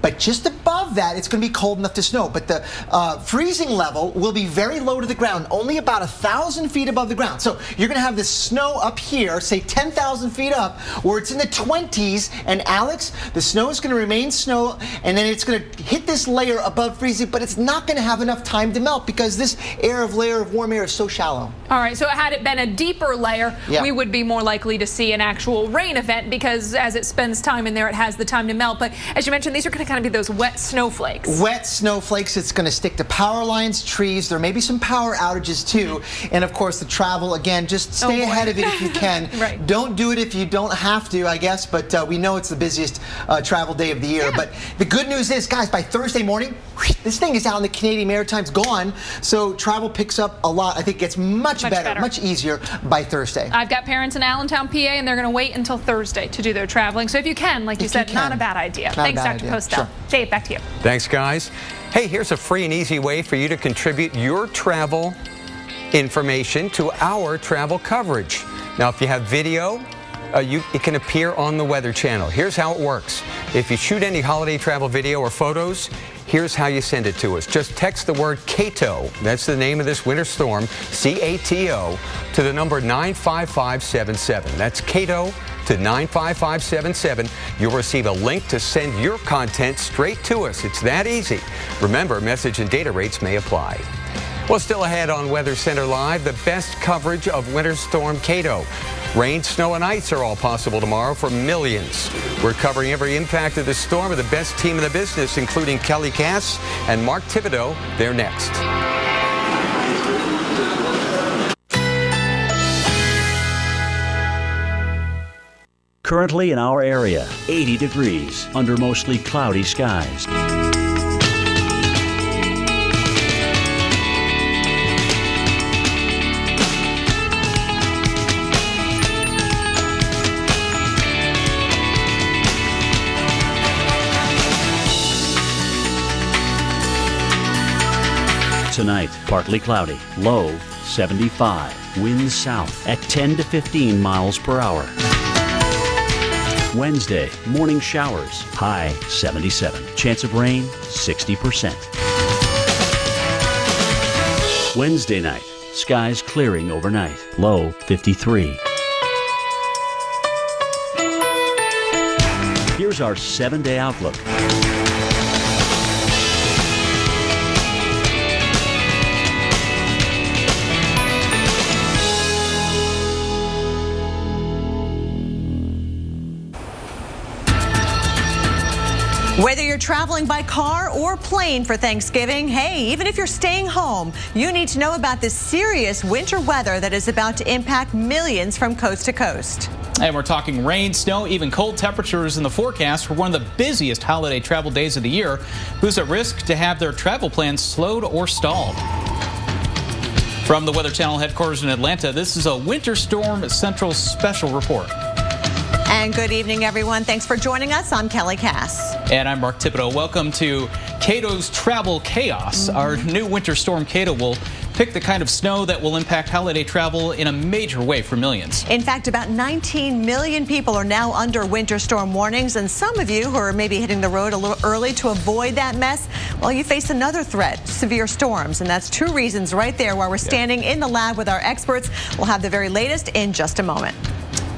But just above that, it's going to be cold enough to snow. But the freezing level will be very low to the ground, only about 1,000 feet above the ground. So you're going to have this snow up here, say 10,000 feet up, where it's in the 20s. And Alex, the snow is going to remain snow, and then it's going to hit this layer above freezing, but it's not going to have enough time to melt because this layer of warm air is so shallow. All right, so had it been a deeper layer, we would be more likely to see an actual rain event because as it spends time in there, it has the time to melt. But as you mentioned, these are going to kind of be those wet snowflakes. Wet snowflakes. It's going to stick to power lines, trees. There may be some power outages too. And of course, the travel, again, just stay ahead of it if you can. Don't do it if you don't have to, I guess. But we know it's the busiest travel day of the year. But the good news is, guys, by Thursday morning, this thing is out in the Canadian Maritimes, gone. So travel picks up a lot. I think it gets much better, much easier by Thursday. I've got parents in Allentown, PA, and they're going to wait until Thursday to do their traveling. So if you can, like you said, not a bad idea. Thanks, Dr. Postel. Sure. Dave, back to you. Thanks, guys. Hey, here's a free and easy way for you to contribute your travel information to our travel coverage. Now, if you have video, it can appear on the Weather Channel. Here's how it works. If you shoot any holiday travel video or photos, here's how you send it to us. Just text the word Cato, that's the name of this winter storm, C-A-T-O, to the number 95577. That's Cato to 95577. You'll receive a link to send your content straight to us. It's that easy. Remember, message and data rates may apply. Well, still ahead on Weather Center Live, the best coverage of Winter Storm Cato. Rain, snow, and ice are all possible tomorrow for millions. We're covering every impact of the storm with the best team in the business, including Kelly Cass and Mark Thibodeau. They're next. Currently in our area, 80 degrees under mostly cloudy skies. Tonight, partly cloudy, low 75, winds south at 10 to 15 miles per hour. Wednesday, morning showers, high 77, chance of rain 60%. Wednesday night, skies clearing overnight, low 53. Here's our 7-day outlook. Whether you're traveling by car or plane for Thanksgiving, hey, even if you're staying home, you need to know about this serious winter weather that is about to impact millions from coast to coast. And we're talking rain, snow, even cold temperatures in the forecast for one of the busiest holiday travel days of the year. Who's at risk to have their travel plans slowed or stalled? From the Weather Channel headquarters in Atlanta, this is a Winter Storm Central special report. And good evening, everyone. Thanks for joining us. I'm Kelly Cass. And I'm Mark Thibodeau. Welcome to Cato's Travel Chaos. Our new winter storm, Cato, will pick the kind of snow that will impact holiday travel in a major way for millions. In fact, about 19 million people are now under winter storm warnings, and some of you who are maybe hitting the road a little early to avoid that mess, well, you face another threat, severe storms, and that's 2 reasons right there why we're standing in the lab with our experts. We'll have the very latest in just a moment.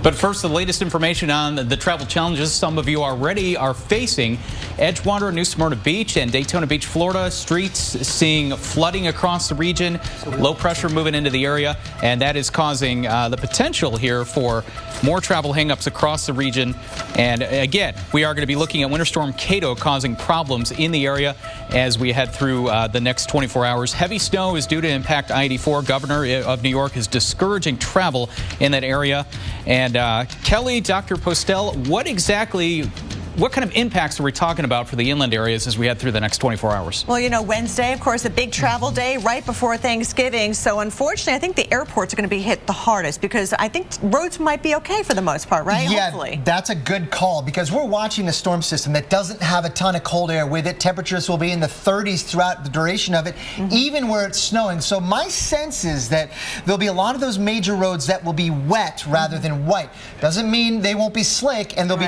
But first, the latest information on the travel challenges some of you already are facing. Edgewater, New Smyrna Beach, and Daytona Beach, Florida. Streets seeing flooding across the region. Low pressure moving into the area, and that is causing the potential here for more travel hangups across the region. And again, we are going to be looking at Winter Storm Kato causing problems in the area as we head through the next 24 hours. Heavy snow is due to impact I-84. Governor of New York is discouraging travel in that area. And Kelly, Dr. Postel, what kind of impacts are we talking about for the inland areas as we head through the next 24 hours? Well, you know, Wednesday, of course, a big travel day right before Thanksgiving. So unfortunately, I think the airports are going to be hit the hardest because I think roads might be okay for the most part, right? Yeah, hopefully. That's a good call because we're watching a storm system that doesn't have a ton of cold air with it. Temperatures will be in the 30s throughout the duration of it, even where it's snowing. So my sense is that there'll be a lot of those major roads that will be wet rather than white. Doesn't mean they won't be slick and there'll be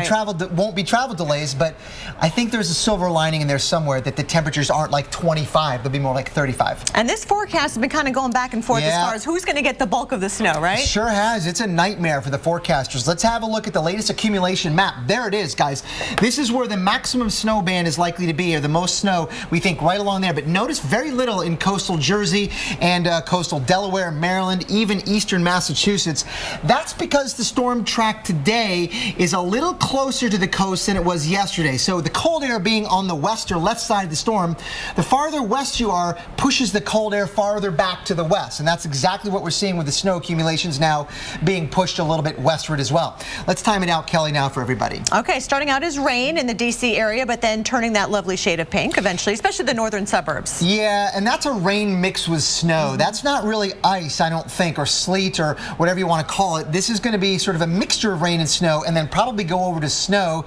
won't be travel delays, but I think there's a silver lining in there somewhere that the temperatures aren't like 25, they'll be more like 35. And this forecast has been kind of going back and forth as far as who's going to get the bulk of the snow, right? Sure has. It's a nightmare for the forecasters. Let's have a look at the latest accumulation map. There it is, guys. This is where the maximum snow band is likely to be, or the most snow, we think, right along there. But notice very little in coastal Jersey and coastal Delaware, Maryland, even eastern Massachusetts. That's because the storm track today is a little closer to the coast than it was yesterday. So the cold air being on the west or left side of the storm, the farther west you are, pushes the cold air farther back to the west. And that's exactly what we're seeing with the snow accumulations now being pushed a little bit westward as well. Let's time it out, Kelly, now for everybody. Okay, starting out as rain in the D.C. area, but then turning that lovely shade of pink eventually, especially the northern suburbs. Yeah, and that's a rain mixed with snow. That's not really ice, I don't think, or sleet or whatever you want to call it. This is going to be sort of a mixture of rain and snow, and then probably go over to snow,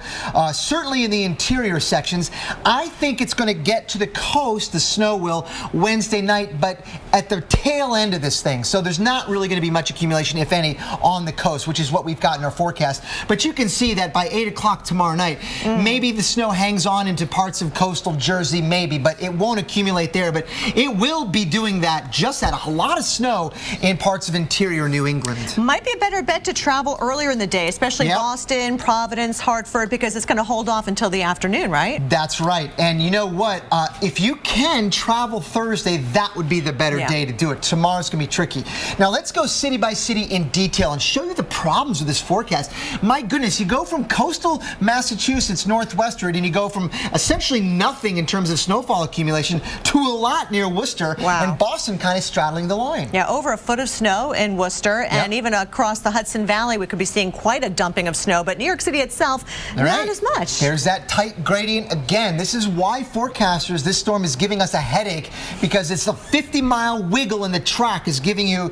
certainly in the interior sections. I think it's going to get to the coast, the snow will, Wednesday night, but at the tail end of this thing. So there's not really going to be much accumulation, if any, on the coast, which is what we've got in our forecast. But you can see that by 8 o'clock tomorrow night, maybe the snow hangs on into parts of coastal Jersey, maybe, but it won't accumulate there. But it will be doing that, just that, a lot of snow in parts of interior New England. Might be a better bet to travel earlier in the day, especially Boston, Providence, Hartford, because it's going to hold off until the afternoon, right? That's right. And you know what? If you can travel Thursday, that would be the better day to do it. Tomorrow's going to be tricky. Now, let's go city by city in detail and show you the problems with this forecast. My goodness, you go from coastal Massachusetts northwestward and you go from essentially nothing in terms of snowfall accumulation to a lot near Worcester, and Boston kind of straddling the line. Yeah, over a foot of snow in Worcester, and even across the Hudson Valley, we could be seeing quite a dumping of snow, but New York City itself, not as much. There's that tight gradient again. This is why forecasters, this storm is giving us a headache, because it's a 50-mile wiggle in the track is giving you,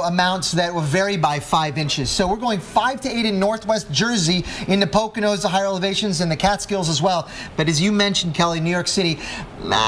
amounts that will vary by 5 inches. So we're going 5 to 8 in northwest Jersey, in the Poconos, the higher elevations, and the Catskills as well. But as you mentioned, Kelly, New York City,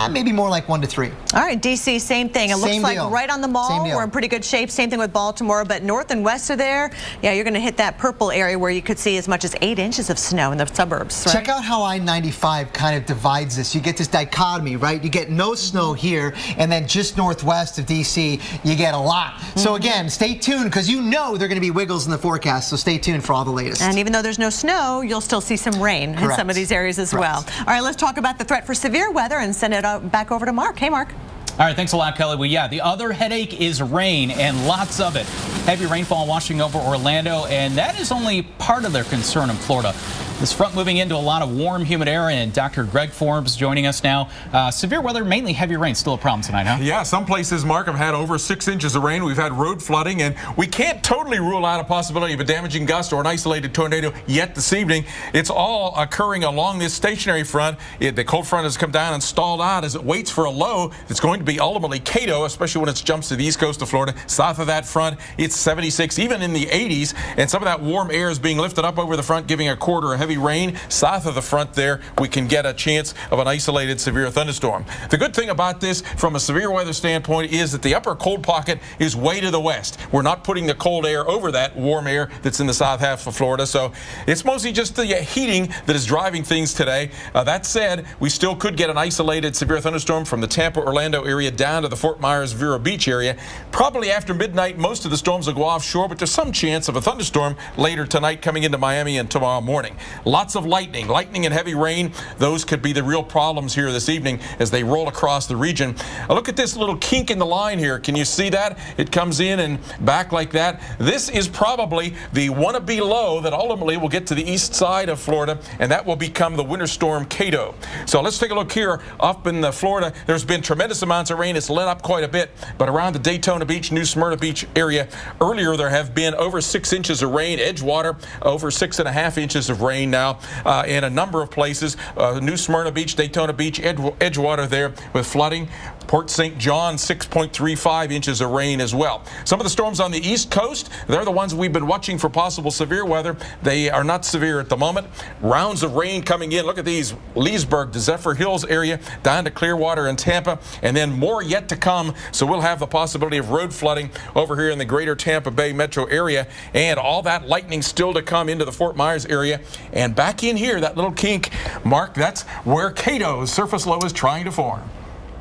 maybe more like 1 to 3. All right, D.C., same thing. It looks like right on the mall. We're in pretty good shape. Same thing with Baltimore, but north and west of there, you're going to hit that purple area where you could see as much as 8 inches of snow in the suburbs. Right? Check out how I-95 kind of divides this. You get this dichotomy, right? You get no snow here, and then just northwest of D.C., you get a lot. So again, stay tuned, because they're going to be wiggles in the forecast, so stay tuned for all the latest. And even though there's no snow, you'll still see some rain in some of these areas as well. All right, let's talk about the threat for severe weather and send it back over to Mark. Hey, Mark. All right, thanks a lot, Kelly. Well, the other headache is rain, and lots of it. Heavy rainfall washing over Orlando, and that is only part of their concern in Florida. This front moving into a lot of warm, humid air, and Dr. Greg Forbes joining us now. Severe weather, mainly heavy rain, still a problem tonight, huh? Yeah, some places, Mark, have had over 6 inches of rain. We've had road flooding, and we can't totally rule out a possibility of a damaging gust or an isolated tornado yet this evening. It's all occurring along this stationary front. The cold front has come down and stalled out as it waits for a low that's going to be ultimately Kato, especially when it jumps to the east coast of Florida. South of that front, it's 76, even in the 80s, and some of that warm air is being lifted up over the front, giving a quarter a heavy heavy rain. South of the front there, we can get a chance of an isolated severe thunderstorm. The good thing about this from a severe weather standpoint is that the upper cold pocket is way to the west. We're not putting the cold air over that warm air that's in the south half of Florida, so it's mostly just the heating that is driving things today. That said, we still could get an isolated severe thunderstorm from the Tampa-Orlando area down to the Fort Myers-Vero Beach area. Probably after midnight, most of the storms will go offshore, but there's some chance of a thunderstorm later tonight coming into Miami and tomorrow morning. Lots of lightning and heavy rain. Those could be the real problems here this evening as they roll across the region. Look at this little kink in the line here. Can you see that? It comes in and back like that. This is probably the wannabe low that ultimately will get to the east side of Florida, and that will become the winter storm Kato. So let's take a look here up in Florida. There's been tremendous amounts of rain. It's let up quite a bit, but around the Daytona Beach, New Smyrna Beach area, earlier there have been over 6 inches of rain. Edgewater, over 6.5 inches of rain now in a number of places. New Smyrna Beach, Daytona Beach, Edgewater there with flooding. Port St. John, 6.35 inches of rain as well. Some of the storms on the East Coast, they're the ones we've been watching for possible severe weather. They are not severe at the moment. Rounds of rain coming in. Look at these. Leesburg to Zephyr Hills area, down to Clearwater and Tampa, and then more yet to come. So we'll have the possibility of road flooding over here in the greater Tampa Bay metro area, and all that lightning still to come into the Fort Myers area. And back in here, that little kink, Mark, that's where Kato's surface low is trying to form.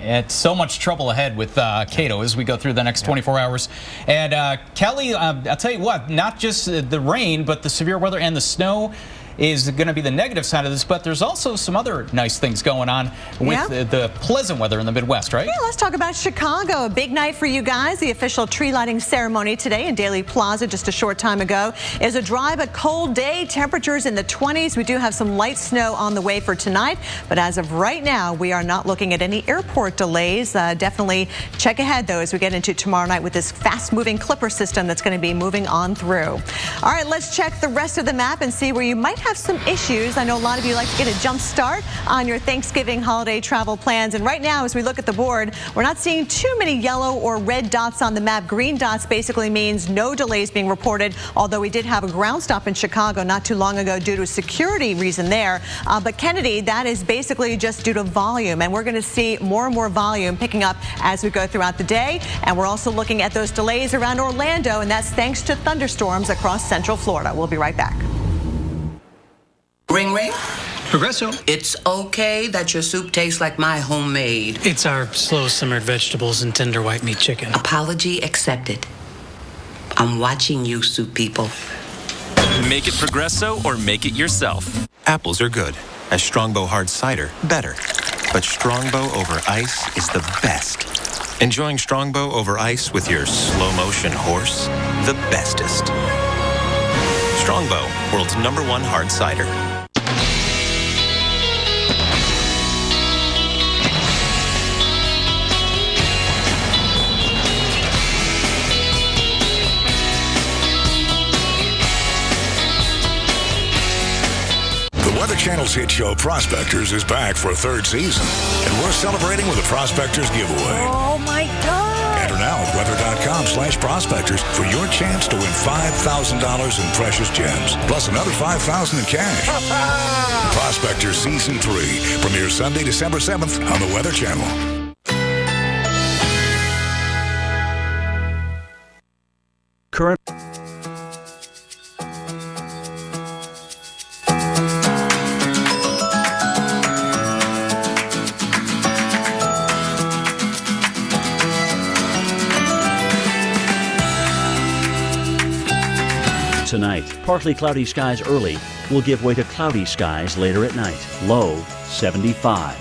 It's so much trouble ahead with Kato as we go through the next 24 hours. And Kelly, I'll tell you what, not just the rain, but the severe weather and the snow is going to be the negative side of this, but there's also some other nice things going on with the pleasant weather in the Midwest, right? Yeah, let's talk about Chicago. A big night for you guys. The official tree lighting ceremony today in Daley Plaza just a short time ago. Is a dry but cold day. Temperatures in the 20s. We do have some light snow on the way for tonight, but as of right now, we are not looking at any airport delays. Definitely check ahead, though, as we get into tomorrow night with this fast-moving Clipper system that's going to be moving on through. All right, let's check the rest of the map and see where you might have some issues. I know a lot of you like to get a jump start on your Thanksgiving holiday travel plans. And right now, as we look at the board, we're not seeing too many yellow or red dots on the map. Green dots basically means no delays being reported, although we did have a ground stop in Chicago not too long ago due to a security reason there. But Kennedy, that is basically just due to volume. And we're going to see more and more volume picking up as we go throughout the day. And we're also looking at those delays around Orlando, and that's thanks to thunderstorms across central Florida. We'll be right back. Ring, ring. Progresso. It's okay that your soup tastes like my homemade. It's our slow simmered vegetables and tender white meat chicken. Apology accepted. I'm watching you, soup people. Make it Progresso or make it yourself. Apples are good. A Strongbow hard cider, better. But Strongbow over ice is the best. Enjoying Strongbow over ice with your slow motion horse, the bestest. Strongbow, world's #1 hard cider. The Weather Channel's hit show Prospectors is back for a 3rd season, and we're celebrating with a Prospectors giveaway. Oh my God! Enter now at weather.com/prospectors for your chance to win $5,000 in precious gems, plus another $5,000 in cash. Prospectors Season 3 premieres Sunday, December 7th on the Weather Channel. Current. Tonight, partly cloudy skies early will give way to cloudy skies later at night. Low 75.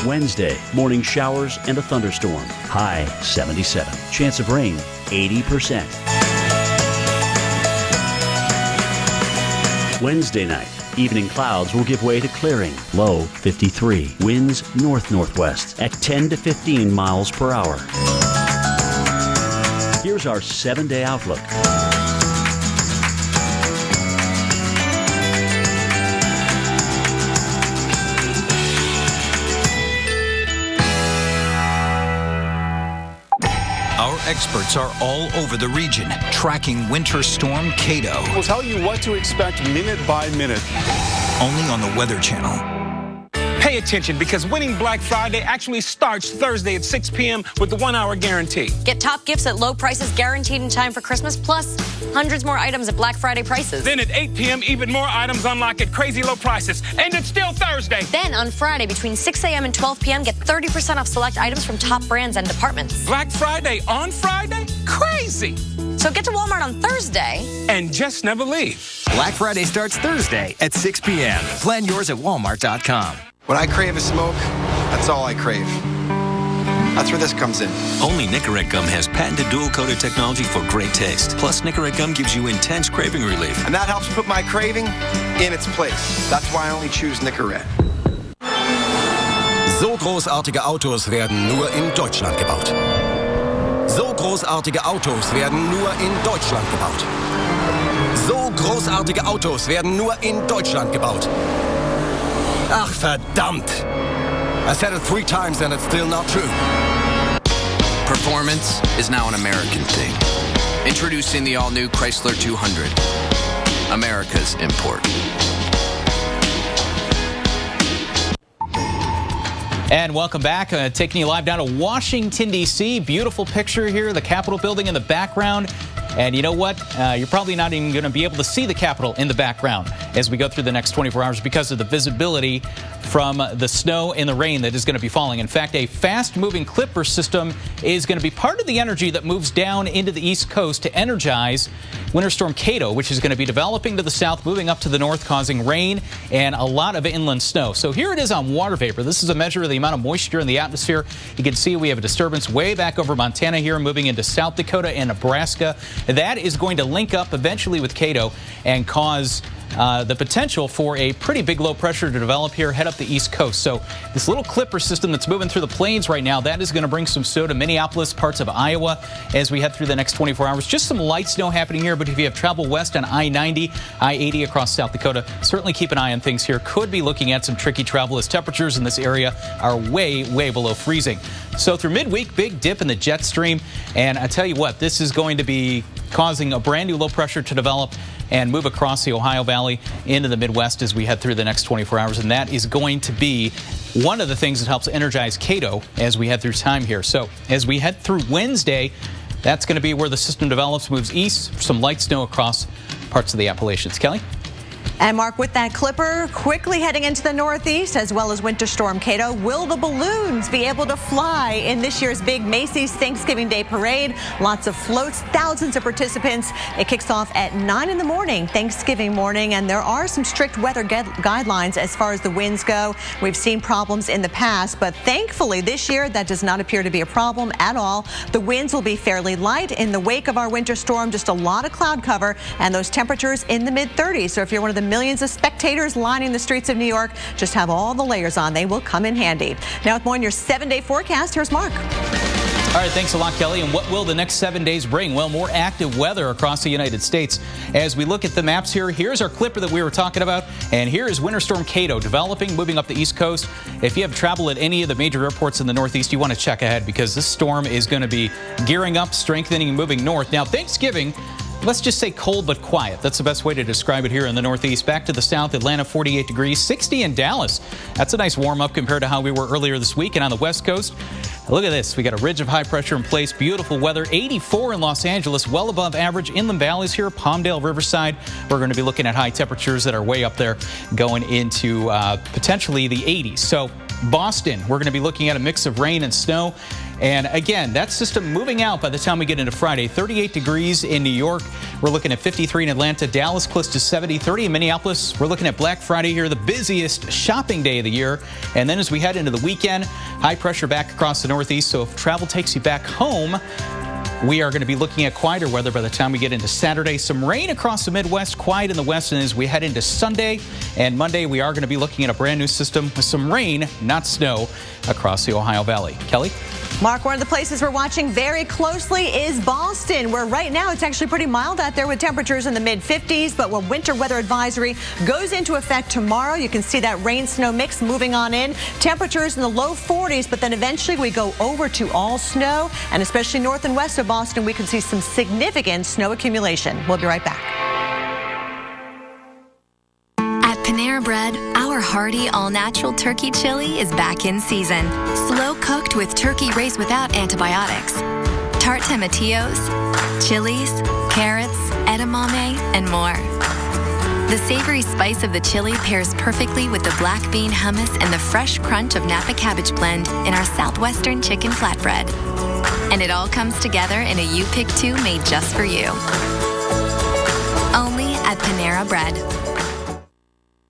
Wednesday, morning showers and a thunderstorm. High 77. Chance of rain 80%. Wednesday night, evening clouds will give way to clearing. Low 53. Winds north-northwest at 10 to 15 miles per hour. Here's our 7-day outlook. Our experts are all over the region, tracking Winter Storm Kato. We'll tell you what to expect minute by minute. Only on the Weather Channel. Pay attention, because winning Black Friday actually starts Thursday at 6 p.m. with the 1-hour guarantee. Get top gifts at low prices guaranteed in time for Christmas, plus hundreds more items at Black Friday prices. Then at 8 p.m., even more items unlock at crazy low prices. And it's still Thursday. Then on Friday, between 6 a.m. and 12 p.m., get 30% off select items from top brands and departments. Black Friday on Friday? Crazy. So get to Walmart on Thursday. And just never leave. Black Friday starts Thursday at 6 p.m. Plan yours at walmart.com. When I crave a smoke, that's all I crave. That's where this comes in. Only Nicorette gum has patented dual-coated technology for great taste. Plus, Nicorette gum gives you intense craving relief. And that helps put my craving in its place. That's why I only choose Nicorette. So großartige Autos werden nur in Deutschland gebaut. So großartige Autos werden nur in Deutschland gebaut. So großartige Autos werden nur in Deutschland gebaut. Ach, verdammt! I said it 3 times and it's still not true. Performance is now an American thing. Introducing the all-new Chrysler 200. America's import. And welcome back. Taking you live down to Washington, D.C. Beautiful picture here, the Capitol building in the background. And you know what? You're probably not even going to be able to see the Capitol in the background as we go through the next 24 hours because of the visibility from the snow and the rain that is going to be falling. In fact, a fast-moving Clipper system is going to be part of the energy that moves down into the East Coast to energize Winter Storm Kato, which is going to be developing to the south, moving up to the north, causing rain and a lot of inland snow. So here it is on water vapor. This is a measure of the amount of moisture in the atmosphere. You can see we have a disturbance way back over Montana here, moving into South Dakota and Nebraska. That is going to link up eventually with Kato and cause the potential for a pretty big low pressure to develop here, head up the East Coast. So this little Clipper system that's moving through the plains right now, that is going to bring some snow to Minneapolis, parts of Iowa as we head through the next 24 hours. Just some light snow happening here, but if you have travel west on I-90, I-80 across South Dakota, certainly keep an eye on things here. Could be looking at some tricky travel as temperatures in this area are way, way below freezing. So through midweek, big dip in the jet stream. And I tell you what, this is going to be causing a brand new low pressure to develop and move across the Ohio Valley into the Midwest as we head through the next 24 hours. And that is going to be one of the things that helps energize Kato as we head through time here. So as we head through Wednesday, that's going to be where the system develops, moves east, some light snow across parts of the Appalachians. Kelly? And Mark, with that Clipper quickly heading into the northeast, as well as Winter Storm Kato, will the balloons be able to fly in this year's big Macy's Thanksgiving Day Parade? Lots of floats, thousands of participants. It kicks off at 9 in the morning, Thanksgiving morning, and there are some strict weather guidelines as far as the winds go. We've seen problems in the past, but thankfully this year that does not appear to be a problem at all. The winds will be fairly light in the wake of our winter storm, just a lot of cloud cover and those temperatures in the mid-30s. So if you're one of the millions of spectators lining the streets of New York, just have all the layers on. They will come in handy. Now with more on your 7-day forecast, here's Mark. All right, thanks a lot, Kelly. And what will the next 7 days bring? Well, more active weather across the United States. As we look at the maps here, here's our Clipper that we were talking about. And here is Winter Storm Kato developing, moving up the East Coast. If you have travel at any of the major airports in the Northeast, you want to check ahead because this storm is going to be gearing up, strengthening, and moving north. Now, Thanksgiving, let's just say cold but quiet. That's the best way to describe it here in the Northeast. Back to the south, Atlanta 48 degrees, 60 in Dallas. That's a nice warm up compared to how we were earlier this week. And on the West Coast, look at this. We got a ridge of high pressure in place. Beautiful weather. 84 in Los Angeles, well above average. Inland valleys here, Palmdale, Riverside. We're going to be looking at high temperatures that are way up there going into potentially the 80s. So Boston, we're going to be looking at a mix of rain and snow. And again, that system moving out by the time we get into Friday. 38 degrees in New York. We're looking at 53 in Atlanta. Dallas close to 70. 30 in Minneapolis. We're looking at Black Friday here, the busiest shopping day of the year. And then as we head into the weekend, high pressure back across the Northeast. So if travel takes you back home, we are going to be looking at quieter weather by the time we get into Saturday. Some rain across the Midwest, quiet in the West. And as we head into Sunday and Monday, we are going to be looking at a brand new system with some rain, not snow, across the Ohio Valley. Kelly? Mark, one of the places we're watching very closely is Boston, where right now it's actually pretty mild out there with temperatures in the mid-50s. But when winter weather advisory goes into effect tomorrow, you can see that rain-snow mix moving on in. Temperatures in the low 40s, but then eventually we go over to all snow. And especially north and west of Boston, we could see some significant snow accumulation. We'll be right back. At Panera Bread, our hearty all-natural turkey chili is back in season. Slow cooked with turkey raised without antibiotics. Tart tomatillos, chilies, carrots, edamame, and more. The savory spice of the chili pairs perfectly with the black bean hummus and the fresh crunch of Napa cabbage blend in our Southwestern chicken flatbread. And it all comes together in a You Pick 2 made just for you. Only at Panera Bread.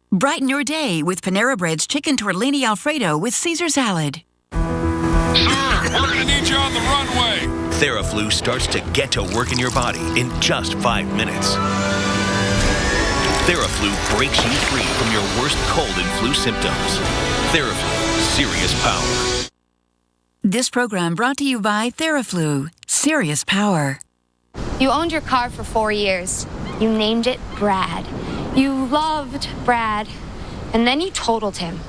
Brighten your day with Panera Bread's Chicken Tortellini Alfredo with Caesar salad. Sir, we're going to need you on the runway. TheraFlu starts to get to work in your body in just 5 minutes. TheraFlu breaks you free from your worst cold and flu symptoms. TheraFlu, serious power. This program brought to you by TheraFlu, serious power. You owned your car for 4 years. You named it Brad. You loved Brad, and then you totaled him.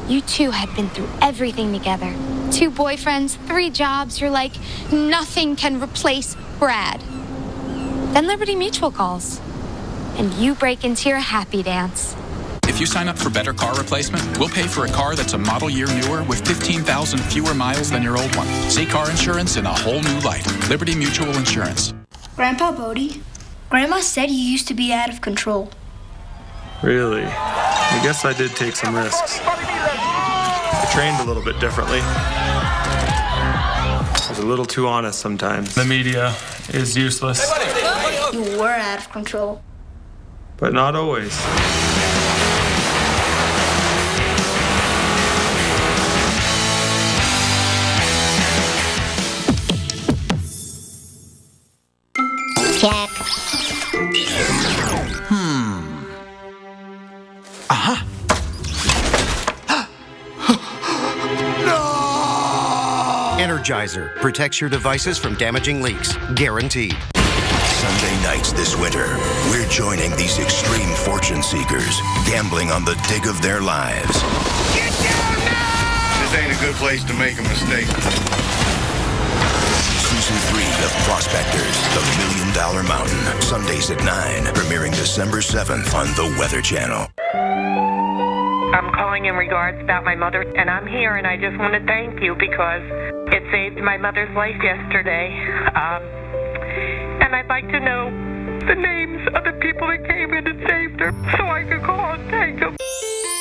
You two had been through everything together. 2 boyfriends, 3 jobs. You're like, nothing can replace Brad. Then Liberty Mutual calls, and you break into your happy dance. If you sign up for Better Car Replacement, we'll pay for a car that's a model year newer with 15,000 fewer miles than your old one. See car insurance in a whole new light. Liberty Mutual Insurance. Grandpa Bodie, Grandma said you used to be out of control. Really? I guess I did take some risks. I trained a little bit differently. I was a little too honest sometimes. The media is useless. You were out of control. But not always. Check. Energizer protects your devices from damaging leaks. Guaranteed. Sunday nights this winter, we're joining these extreme fortune seekers, gambling on the dig of their lives. Get down now! This ain't a good place to make a mistake. Season 3 of Prospectors, The $1 Million Mountain. Sundays at 9, premiering December 7th on the Weather Channel. I'm calling in regards about my mother, and I'm here, and I just want to thank you because it saved my mother's life yesterday. And I'd like to know the names of the people that came in and saved her so I could call and thank them.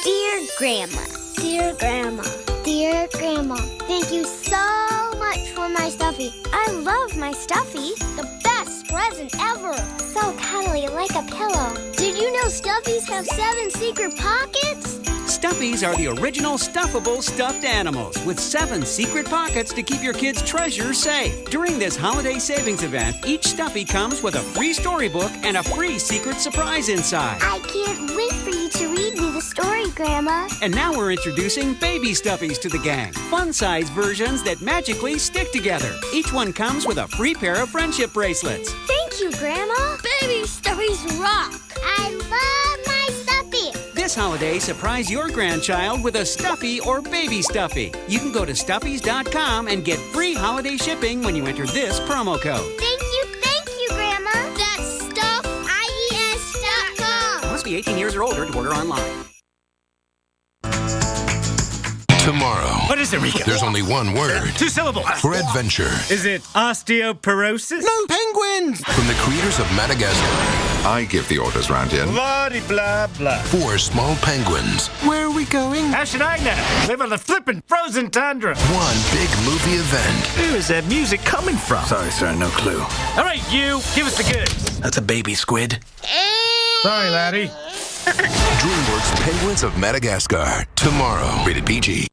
Dear Grandma, dear Grandma, dear Grandma, thank you so much for my stuffy. I love my stuffy. The best present ever. So cuddly, like a pillow. Did you know stuffies have 7 secret pockets? Stuffies are the original stuffable stuffed animals with 7 secret pockets to keep your kids' treasures safe. During this holiday savings event, each stuffy comes with a free storybook and a free secret surprise inside. I can't wait for you to read me the story, Grandma. And now we're introducing baby stuffies to the gang. Fun-size versions that magically stick together. Each one comes with a free pair of friendship bracelets. Thank you, Grandma. Baby stuffies rock. I love my stuffy. This holiday, surprise your grandchild with a stuffy or baby stuffy. You can go to stuffies.com and get free holiday shipping when you enter this promo code. Thank you, Grandma. That's StuffIES.com. Must be 18 years or older to order online. Tomorrow. What is it, Rico? There's only one word. 2 syllables. For adventure. Is it osteoporosis? No penguins! From the creators of Madagascar. I give the orders round here. Blah, blah. 4 small penguins. Where are we going? How should I know? Live on the flippin' frozen tundra. 1 big movie event. Where is that music coming from? Sorry, sir, no clue. All right, you, give us the goods. That's a baby squid. Sorry, laddie. DreamWorks Penguins of Madagascar. Tomorrow. Rated PG.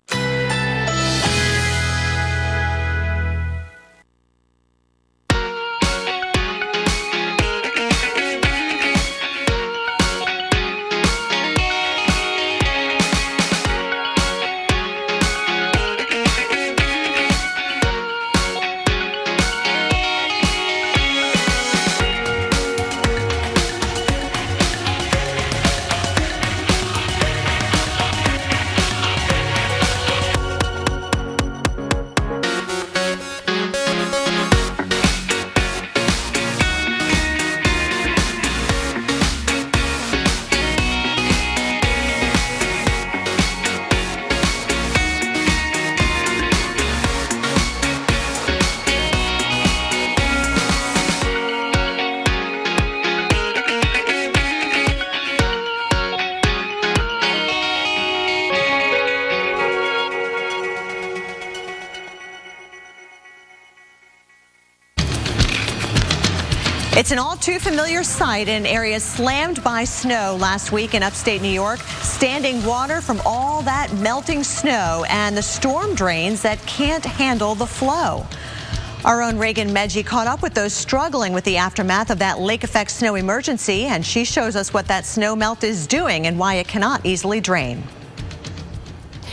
It's an all too familiar sight in areas slammed by snow last week in upstate New York. Standing water from all that melting snow and the storm drains that can't handle the flow. Our own Reagan Medji caught up with those struggling with the aftermath of that lake effect snow emergency, and she shows us what that snow melt is doing and why it cannot easily drain.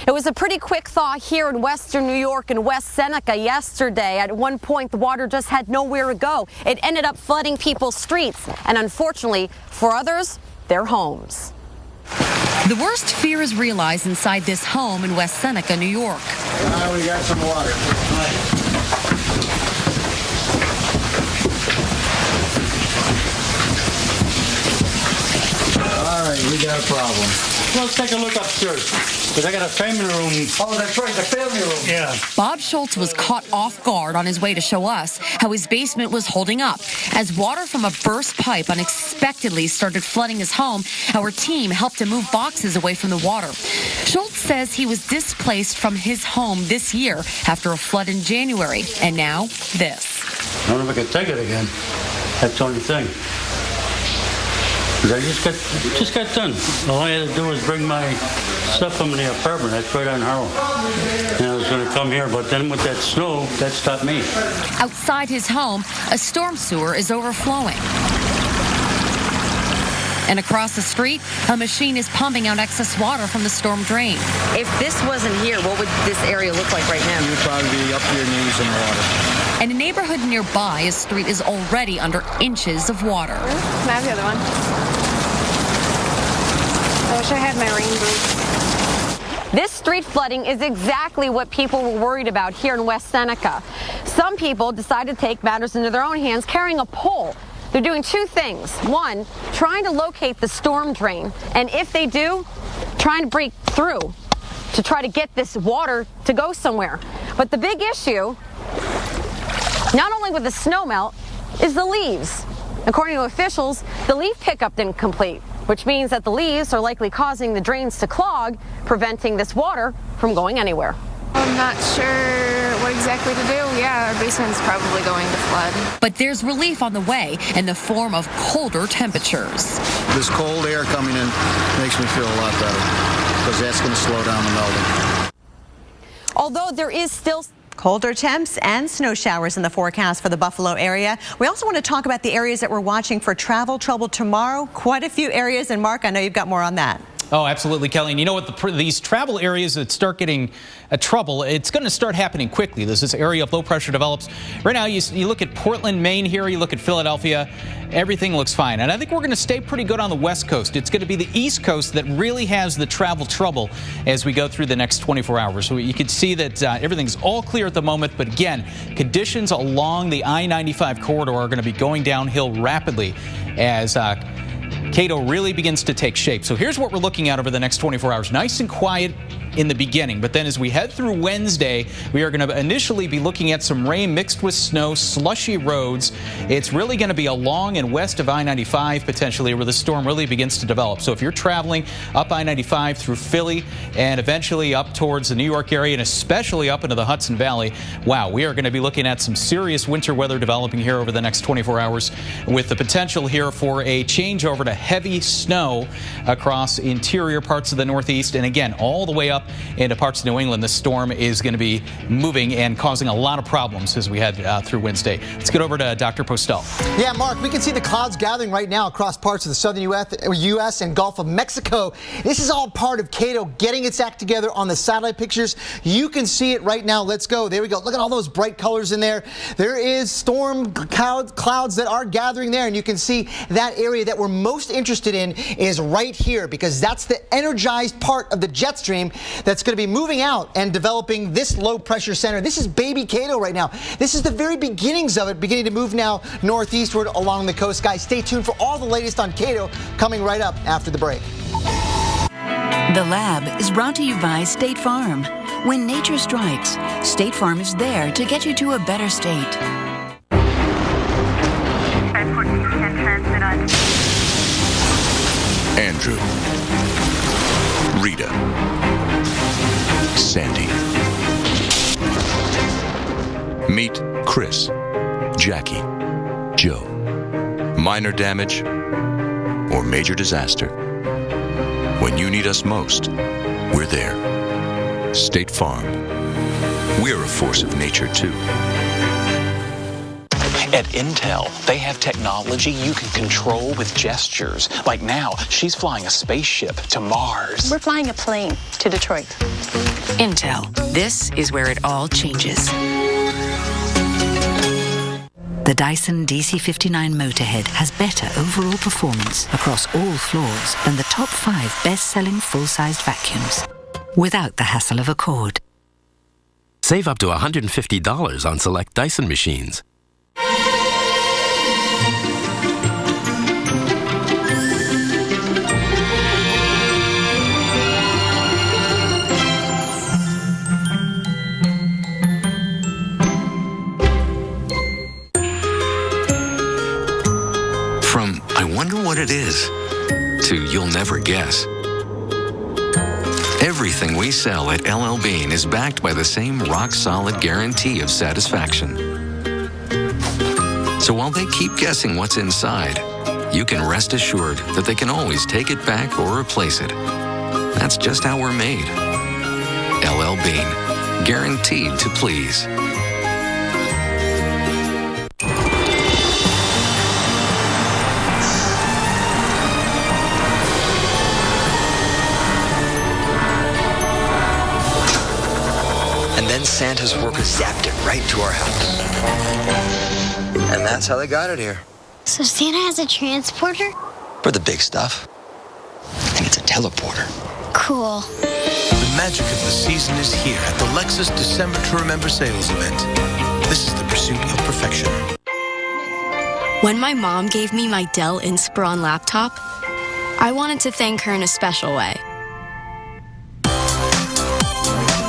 It was a pretty quick thaw here in western New York and West Seneca yesterday. At one point, the water just had nowhere to go. It ended up flooding people's streets, and unfortunately, for others, their homes. The worst fear is realized inside this home in West Seneca, New York. We got some water. All right, we got a problem. Let's take a look upstairs, because I got a family room. Oh, that's right, the family room. Yeah. Bob Schultz was caught off guard on his way to show us how his basement was holding up. As water from a burst pipe unexpectedly started flooding his home, our team helped him move boxes away from the water. Schultz says he was displaced from his home this year after a flood in January, and now this. I don't know if I can take it again. That's the only thing. I just got done. All I had to do was bring my stuff from the apartment. That's right on Harrow. And I was going to come here, but then with that snow, that stopped me. Outside his home, a storm sewer is overflowing. And across the street, a machine is pumping out excess water from the storm drain. If this wasn't here, what would this area look like right now? You'd probably be up to your knees in water. In a neighborhood nearby, a street is already under inches of water. Can I have the other one? I wish I had my rain boots. This street flooding is exactly what people were worried about here in West Seneca. Some people decided to take matters into their own hands, carrying a pole. They're doing two things. One, trying to locate the storm drain, and if they do, trying to break through to try to get this water to go somewhere. But the big issue, not only with the snow melt, is the leaves. According to officials, the leaf pickup didn't complete, which means that the leaves are likely causing the drains to clog, preventing this water from going anywhere. I'm not sure what exactly to do. Yeah, our basement's probably going to flood. But there's relief on the way in the form of colder temperatures. This cold air coming in makes me feel a lot better, because that's going to slow down the melting. Although there is still colder temps and snow showers in the forecast for the Buffalo area. We also want to talk about the areas that we're watching for travel trouble tomorrow. Quite a few areas. And Mark, I know you've got more on that. Oh, absolutely, Kelly. And you know what? These travel areas that start getting trouble, it's going to start happening quickly. There's this area of low pressure develops. Right now, you look at Portland, Maine here, you look at Philadelphia, everything looks fine. And I think we're going to stay pretty good on the West Coast. It's going to be the East Coast that really has the travel trouble as we go through the next 24 hours. So you can see that everything's all clear at the moment. But again, conditions along the I-95 corridor are going to be going downhill rapidly as Cato really begins to take shape. So here's what we're looking at over the next 24 hours. Nice and quiet in the beginning, but then as we head through Wednesday, we are going to initially be looking at some rain mixed with snow, slushy roads. It's really going to be along and west of I-95 potentially where the storm really begins to develop. So if you're traveling up I-95 through Philly and eventually up towards the New York area and especially up into the Hudson Valley, wow, we are going to be looking at some serious winter weather developing here over the next 24 hours with the potential here for a changeover to heavy snow across interior parts of the Northeast. And again, all the way up into parts of New England, the storm is going to be moving and causing a lot of problems as we head through Wednesday. Let's get over to Dr. Postel. Yeah, Mark, we can see the clouds gathering right now across parts of the southern U.S. and Gulf of Mexico. This is all part of Cato getting its act together on the satellite pictures. You can see it right now. Let's go. There we go. Look at all those bright colors in there. There is storm clouds that are gathering there, and you can see that area that we're most interested in is right here because that's the energized part of the jet stream that's going to be moving out and developing this low pressure center. This is baby Cato right now. This is the very beginnings of it, beginning to move now northeastward along the coast. Guys, stay tuned for all the latest on Cato coming right up after the break. The Lab is brought to you by State Farm. When nature strikes, State Farm is there to get you to a better state. Andrew, Rita, Sandy. Meet Chris, Jackie, Joe. minor damage, or major disaster. When you need us most, we're there. State Farm. We're a force of nature, too. At Intel, they have technology you can control with gestures. Like now, she's flying a spaceship to Mars. We're flying a plane to Detroit. Intel. This is where it all changes. The Dyson DC59 Motorhead has better overall performance across all floors than the top 5 best-selling full-sized vacuums, without the hassle of a cord. Save up to $150 on select Dyson machines. From I wonder what it is to you'll never guess. Everything we sell at LL Bean is backed by the same rock-solid guarantee of satisfaction. So while they keep guessing what's inside, you can rest assured that they can always take it back or replace it. That's just how we're made. LL Bean, guaranteed to please. And then Santa's workers zapped it right to our house. And that's how they got it here. So Santa has a transporter? For the big stuff. And it's a teleporter. Cool. The magic of the season is here at the Lexus December to Remember sales event. This is the pursuit of perfection. When my mom gave me my Dell Inspiron laptop, I wanted to thank her in a special way.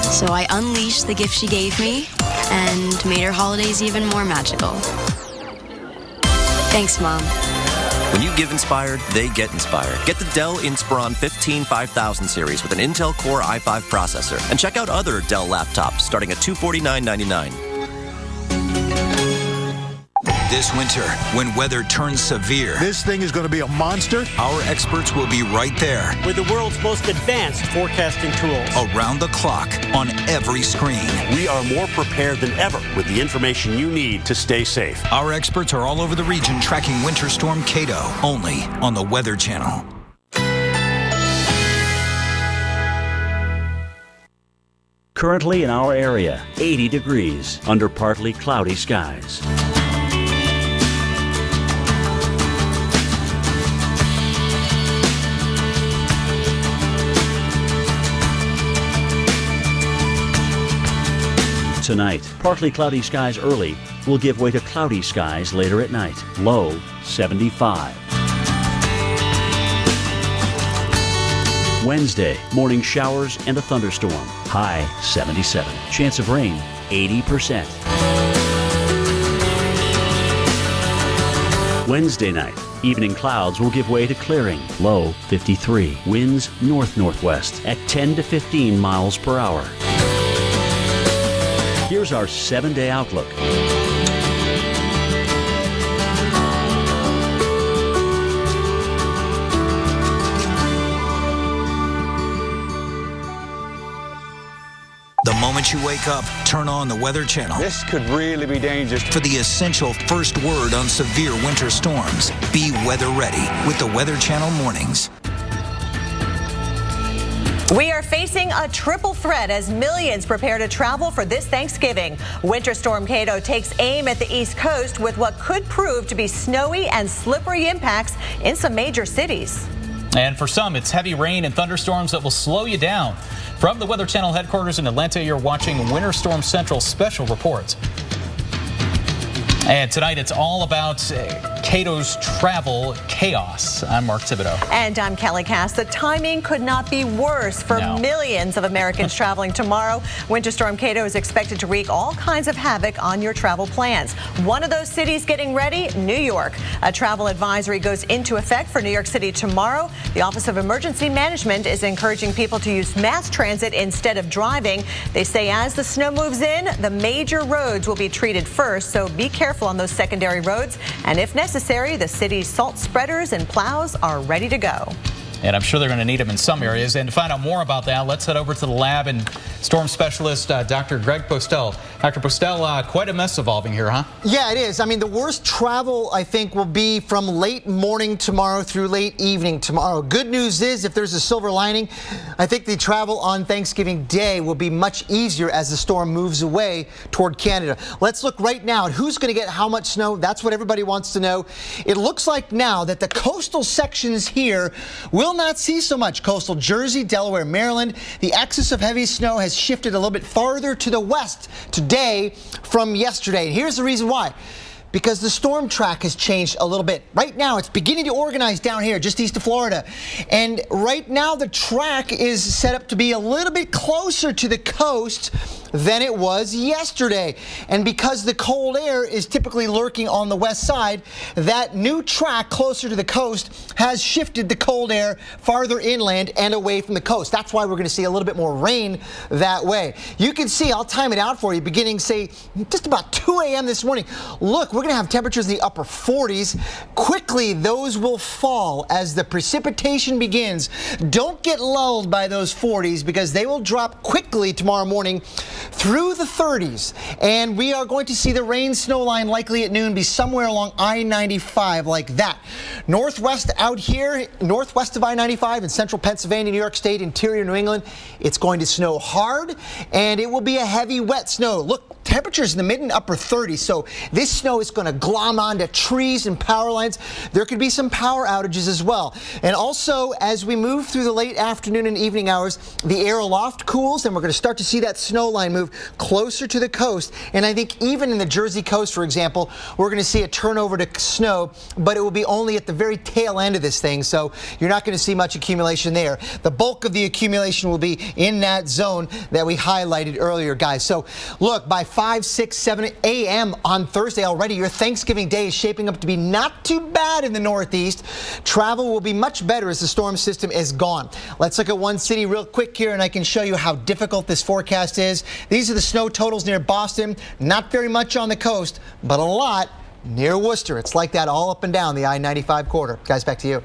So I unleashed the gift she gave me and made her holidays even more magical. Thanks, Mom. When you give inspired, they get inspired. Get the Dell Inspiron 15 5000 series with an Intel Core i5 processor. And check out other Dell laptops starting at $249.99. This winter, when weather turns severe, this thing is going to be a monster. Our experts will be right there. With the world's most advanced forecasting tools. Around the clock, on every screen. We are more prepared than ever with the information you need to stay safe. Our experts are all over the region tracking Winter Storm Kato, only on the Weather Channel. Currently in our area, 80 degrees under partly cloudy skies. Tonight, partly cloudy skies early will give way to cloudy skies later at night. Low 75. Wednesday, morning showers and a thunderstorm. High 77. Chance of rain 80%. Wednesday night, evening clouds will give way to clearing. Low 53. Winds north-northwest at 10 to 15 miles per hour. Here's our 7-day outlook. The moment you wake up, turn on the Weather Channel. This could really be dangerous. For the essential first word on severe winter storms, be weather ready with the Weather Channel mornings. We are facing a triple threat as millions prepare to travel for this Thanksgiving. Winter Storm Kato takes aim at the East Coast with what could prove to be snowy and slippery impacts in some major cities. And for some, it's heavy rain and thunderstorms that will slow you down. From the Weather Channel headquarters in Atlanta, you're watching Winter Storm Central special reports. And tonight, it's all about Kato's travel chaos. I'm Mark Thibodeau. And I'm Kelly Cass. The timing could not be worse for millions of Americans traveling tomorrow. Winter Storm Kato is expected to wreak all kinds of havoc on your travel plans. One of those cities getting ready, New York. A travel advisory goes into effect for New York City tomorrow. The Office of Emergency Management is encouraging people to use mass transit instead of driving. They say as the snow moves in, the major roads will be treated first, so be careful on those secondary roads. And if necessary, necessary, the city's salt spreaders and plows are ready to go. And I'm sure they're going to need them in some areas. And to find out more about that, let's head over to the lab and storm specialist, Dr. Greg Postel. Dr. Postel, quite a mess evolving here, huh? Yeah, it is. I mean, the worst travel, I think, will be from late morning tomorrow through late evening tomorrow. Good news is, if there's a silver lining, I think the travel on Thanksgiving Day will be much easier as the storm moves away toward Canada. Let's look right now at who's going to get how much snow. That's what everybody wants to know. It looks like now that the coastal sections here will not see so much. Coastal Jersey, Delaware, Maryland. The axis of heavy snow has shifted a little bit farther to the west today from yesterday. And here's the reason why. Because the storm track has changed a little bit. Right now, it's beginning to organize down here, just east of Florida. And right now, the track is set up to be a little bit closer to the coast than it was yesterday. And because the cold air is typically lurking on the west side, that new track closer to the coast has shifted the cold air farther inland and away from the coast. That's why we're going to see a little bit more rain that way. You can see, I'll time it out for you, beginning, say, just about 2 a.m. this morning. Look, we're going to have temperatures in the upper 40s. Quickly, those will fall as the precipitation begins. Don't get lulled by those 40s because they will drop quickly tomorrow morning through the 30s. And we are going to see the rain snow line likely at noon be somewhere along I-95 like that. Northwest out here, northwest of I-95 in central Pennsylvania, New York State, interior New England, it's going to snow hard and it will be a heavy wet snow. Look, temperatures in the mid and upper 30s, so this snow is going to glom onto trees and power lines. There could be some power outages as well. And also, as we move through the late afternoon and evening hours, the air aloft cools, and we're going to start to see that snow line move closer to the coast. And I think even in the Jersey coast, for example, we're going to see a turnover to snow, but it will be only at the very tail end of this thing, so you're not going to see much accumulation there. The bulk of the accumulation will be in that zone that we highlighted earlier, guys. So look, by 5, 6, 7 a.m. on Thursday already, your Thanksgiving Day is shaping up to be not too bad in the Northeast. Travel will be much better as the storm system is gone. Let's look at one city real quick here, and I can show you how difficult this forecast is. These are the snow totals near Boston. Not very much on the coast, but a lot near Worcester. It's like that all up and down the I-95 corridor. Guys, back to you.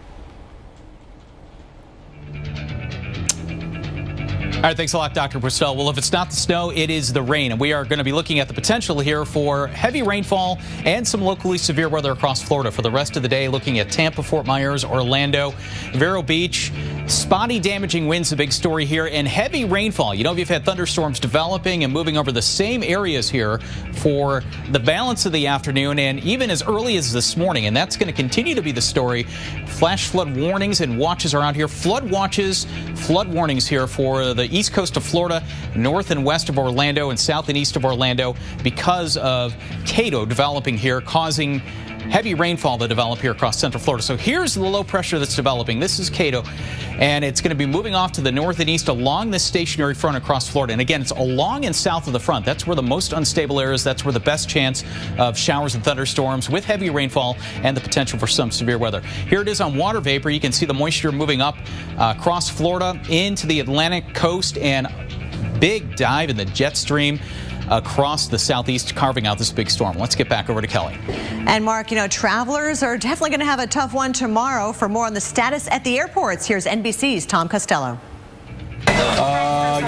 All right, thanks a lot, Dr. Postel. Well, if it's not the snow, it is the rain. And we are going to be looking at the potential here for heavy rainfall and some locally severe weather across Florida for the rest of the day, looking at Tampa, Fort Myers, Orlando, Vero Beach. Spotty damaging winds, a big story here, and heavy rainfall. You know, we've had thunderstorms developing and moving over the same areas here for the balance of the afternoon and even as early as this morning. And that's going to continue to be the story. Flash flood warnings and watches around here. Flood watches, flood warnings here for the east coast of Florida, north and west of Orlando, and south and east of Orlando because of Cato developing here, causing heavy rainfall to develop here across central Florida. So here's the low pressure that's developing. This is Cato, and it's going to be moving off to the north and east along this stationary front across Florida. And again, it's along and south of the front. That's where the most unstable areas, that's where the best chance of showers and thunderstorms with heavy rainfall and the potential for some severe weather. Here it is on water vapor. You can see the moisture moving up across Florida into the Atlantic coast, and big dive in the jet stream across the southeast, carving out this big storm. Let's get back over to Kelly. And Mark, you know, travelers are definitely going to have a tough one tomorrow. For more on the status at the airports, here's NBC's Tom Costello.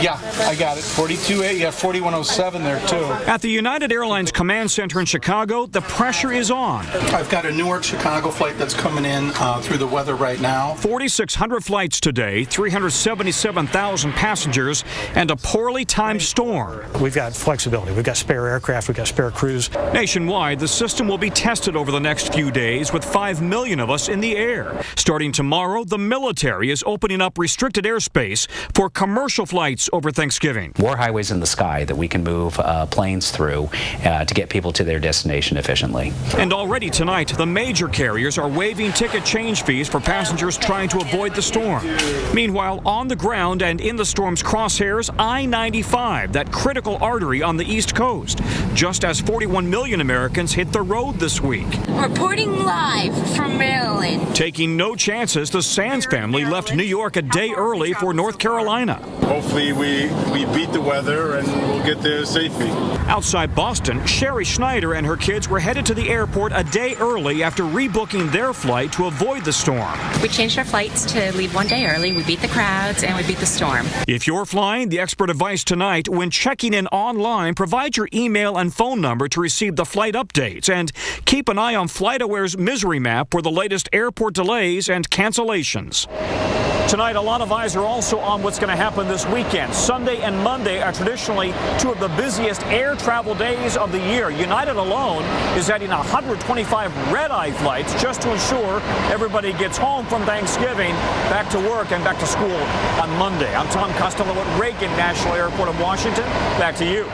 Yeah, I got it. 42A, yeah, 4107 there too. At the United Airlines Command Center in Chicago, the pressure is on. I've got a Newark-Chicago flight that's coming in through the weather right now. 4,600 flights today, 377,000 passengers, and a poorly timed storm. We've got flexibility. We've got spare aircraft. We've got spare crews. Nationwide, the system will be tested over the next few days with 5 million of us in the air. Starting tomorrow, the military is opening up restricted airspace for commercial flights over Thanksgiving. More highways in the sky that we can move planes through to get people to their destination efficiently. And already tonight, the major carriers are waiving ticket change fees for passengers trying to avoid the storm. Meanwhile, on the ground and in the storm's crosshairs, I-95, that critical artery on the East Coast. just as 41 million Americans hit the road this week. Reporting live from Maryland. Taking no chances, the Sands family left New York a day early for North Carolina. Hopefully we beat the weather and we'll get there safely. Outside Boston, Sherry Schneider and her kids were headed to the airport a day early after rebooking their flight to avoid the storm. We changed our flights to leave one day early. We beat the crowds and we beat the storm. If you're flying, the expert advice tonight: when checking in online, provide your email and phone number to receive the flight updates, and keep an eye on FlightAware's Misery Map for the latest airport delays and cancellations. Tonight, a lot of eyes are also on what's going to happen this weekend. Sunday and Monday are traditionally two of the busiest air travel days of the year. United alone is adding 125 red-eye flights just to ensure everybody gets home from Thanksgiving, back to work, and back to school on Monday. I'm Tom Costello at Reagan National Airport in Washington. Back to you.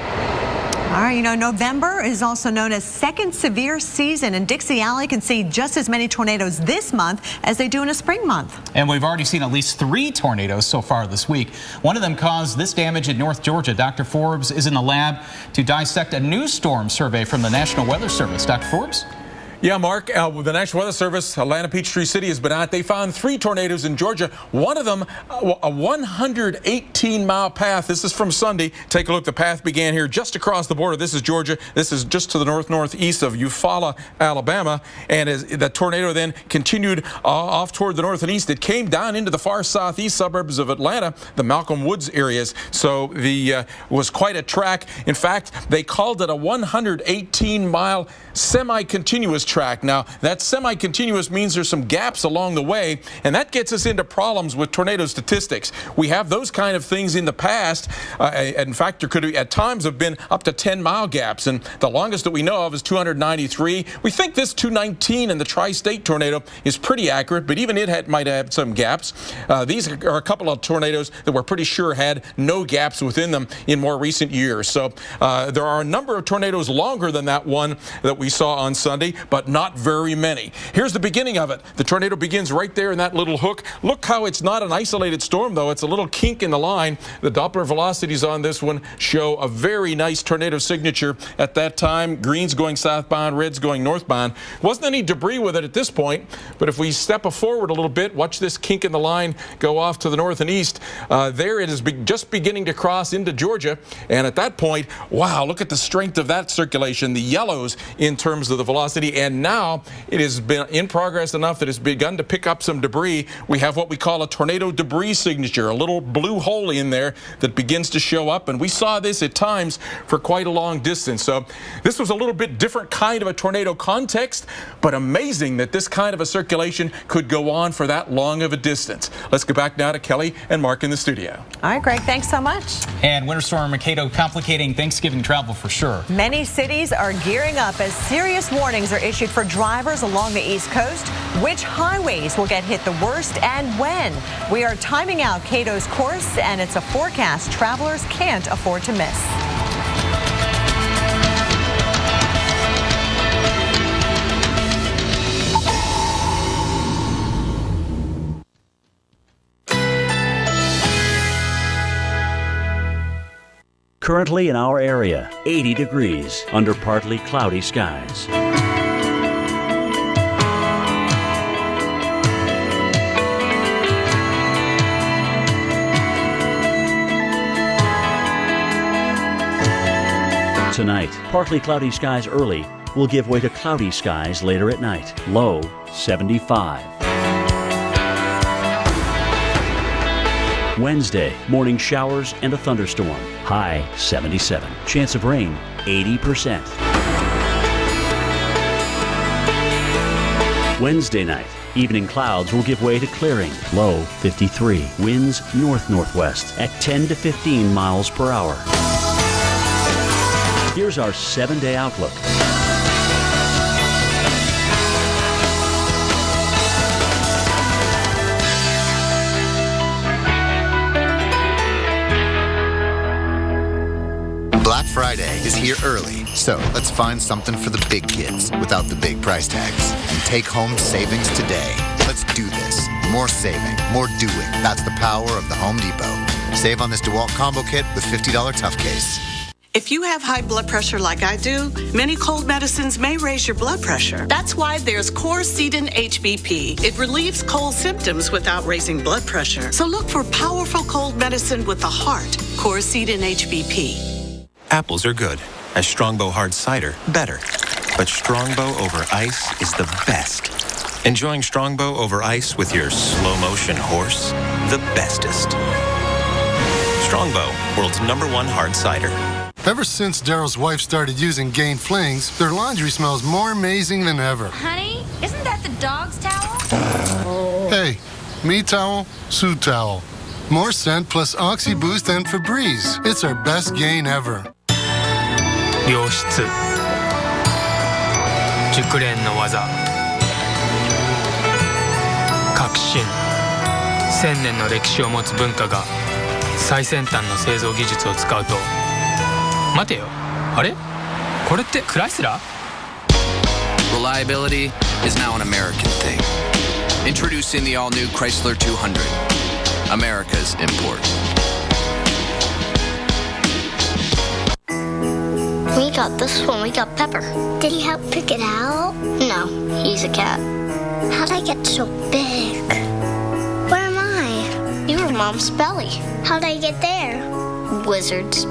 All right, November is also known as second severe season, and Dixie Alley can see just as many tornadoes this month as they do in a spring month. And we've already seen at least 3 tornadoes so far this week. One of them caused this damage in North Georgia. Dr. Forbes is in the lab to dissect a new storm survey from the National Weather Service. Dr. Forbes? Yeah, Mark, the National Weather Service, Atlanta Peachtree City has been out. They found 3 tornadoes in Georgia. One of them, a 118-mile path. This is from Sunday. Take a look. The path began here just across the border. This is Georgia. This is just to the northeast of Eufaula, Alabama. And as the tornado then continued off toward the north and east, it came down into the far southeast suburbs of Atlanta, the Malcolm Woods areas. So was quite a track. In fact, they called it a 118-mile semi-continuous track. Now, that semi-continuous means there's some gaps along the way, and that gets us into problems with tornado statistics. We have those kind of things in the past. In fact, there could at times have been up to 10-mile gaps, and the longest that we know of is 293. We think this 219 in the tri-state tornado is pretty accurate, but even it might have some gaps. These are a couple of tornadoes that we're pretty sure had no gaps within them in more recent years. So there are a number of tornadoes longer than that one that we saw on Sunday, but not very many. Here's the beginning of it. The tornado begins right there in that little hook. Look how it's not an isolated storm, though. It's a little kink in the line. The Doppler velocities on this one show a very nice tornado signature at that time. Green's going southbound, red's going northbound. Wasn't any debris with it at this point, but if we step forward a little bit, watch this kink in the line go off to the north and east. There it is just beginning to cross into Georgia, and at that point, wow, look at the strength of that circulation, the yellows in terms of the velocity, and now it has been in progress enough that it's begun to pick up some debris. We have what we call a tornado debris signature, a little blue hole in there that begins to show up, and we saw this at times for quite a long distance. So this was a little bit different kind of a tornado context, but amazing that this kind of a circulation could go on for that long of a distance. Let's go back now to Kelly and Mark in the studio. All right, Greg, thanks so much. And Winter Storm Mikado complicating Thanksgiving travel for sure. Many cities are gearing up as serious warnings are issued for drivers along the East Coast. Which highways will get hit the worst and when? We are timing out Cato's course, and it's a forecast travelers can't afford to miss. Currently in our area, 80 degrees under partly cloudy skies. Tonight, partly cloudy skies early will give way to cloudy skies later at night. Low 75. Wednesday, morning showers and a thunderstorm. High 77. Chance of rain 80%. Wednesday night, evening clouds will give way to clearing. Low 53. Winds north-northwest at 10 to 15 miles per hour. Here's our 7-day outlook. Black Friday is here early, so let's find something for the big kids without the big price tags and take home savings today. Let's do this. More saving, more doing. That's the power of the Home Depot. Save on this DeWalt combo kit with $50 Tough Case. If you have high blood pressure like I do, many cold medicines may raise your blood pressure. That's why there's Coricidin HBP. It relieves cold symptoms without raising blood pressure. So look for powerful cold medicine with the heart. Coricidin HBP. Apples are good. A Strongbow hard cider, better. But Strongbow over ice is the best. Enjoying Strongbow over ice with your slow-motion horse? The bestest. Strongbow, world's #1 hard cider. Ever since Daryl's wife started using Gain Flings, their laundry smells more amazing than ever. Honey, isn't that the dog's towel? Hey, me towel, Sue towel. More scent plus Oxy Boost and Febreze. It's our best Gain ever. 良質熟練の技革新1000年の歴史を持つ文化が最先端の製造技術を使うと待てよあれこれってクライスラー Reliability is now an American thing. Introducing the all-new Chrysler 200, America's import. We got this one. We got Pepper. Did he help pick it out? No, he's a cat. How'd I get so big? Where am I? You were Mom's belly. How'd I get there? Wizards.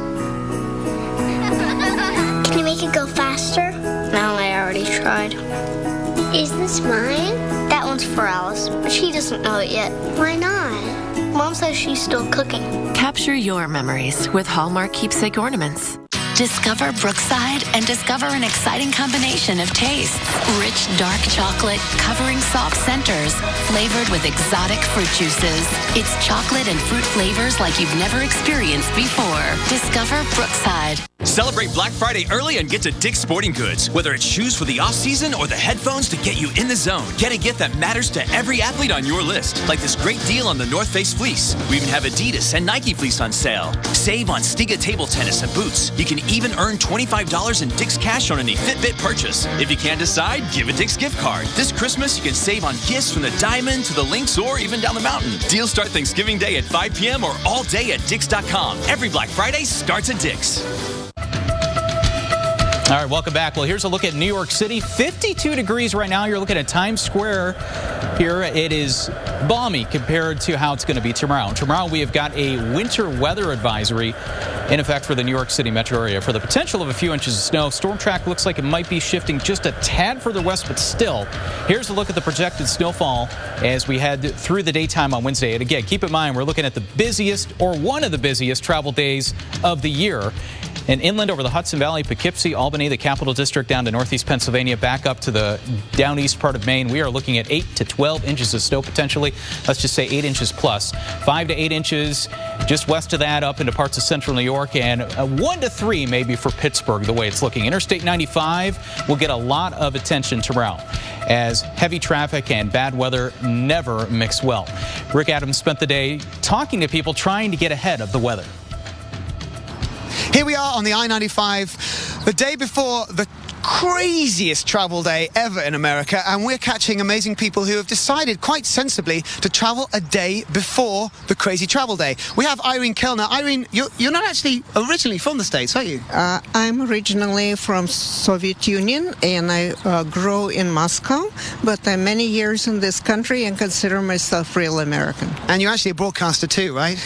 Can you make it go faster? No, I already tried. Is this mine? That one's for Alice, but she doesn't know it yet. Why not? Mom says she's still cooking. Capture your memories with Hallmark keepsake ornaments. Discover Brookside and discover an exciting combination of tastes. Rich, dark chocolate covering soft centers, flavored with exotic fruit juices. It's chocolate and fruit flavors like you've never experienced before. Discover Brookside. Celebrate Black Friday early and get to Dick's Sporting Goods. Whether it's shoes for the off-season or the headphones to get you in the zone, get a gift that matters to every athlete on your list. Like this great deal on the North Face fleece. We even have Adidas and Nike fleece on sale. Save on Stiga table tennis and boots. You can even earn $25 in Dick's cash on any Fitbit purchase. If you can't decide, give a Dick's gift card. This Christmas, you can save on gifts from the Diamond to the Lynx or even down the mountain. Deals start Thanksgiving Day at 5 p.m. or all day at Dicks.com. Every Black Friday starts at Dick's. All right, welcome back. Well, here's a look at New York City. 52 degrees right now. You're looking at Times Square here. It is balmy compared to how it's going to be tomorrow. Tomorrow we have got a winter weather advisory in effect for the New York City metro area for the potential of a few inches of snow. Storm track looks like it might be shifting just a tad further west, but still. Here's a look at the projected snowfall as we head through the daytime on Wednesday. And again, keep in mind, we're looking at the busiest or one of the busiest travel days of the year. And inland over the Hudson Valley, Poughkeepsie, Albany, the Capital District, down to northeast Pennsylvania, back up to the down east part of Maine. We are looking at 8 to 12 inches of snow potentially. Let's just say 8 inches plus. 5 to 8 inches just west of that up into parts of central New York, and 1 to 3 maybe for Pittsburgh the way it's looking. Interstate 95 will get a lot of attention tomorrow as heavy traffic and bad weather never mix well. Rick Adams spent the day talking to people trying to get ahead of the weather. Here we are on the I-95, the day before the craziest travel day ever in America, and we're catching amazing people who have decided quite sensibly to travel a day before the crazy travel day. We have Irene Kellner. Irene, you're not actually originally from the States, are you? I'm originally from Soviet Union, and I grew in Moscow, but I'm many years in this country and consider myself real American. And you're actually a broadcaster too, right?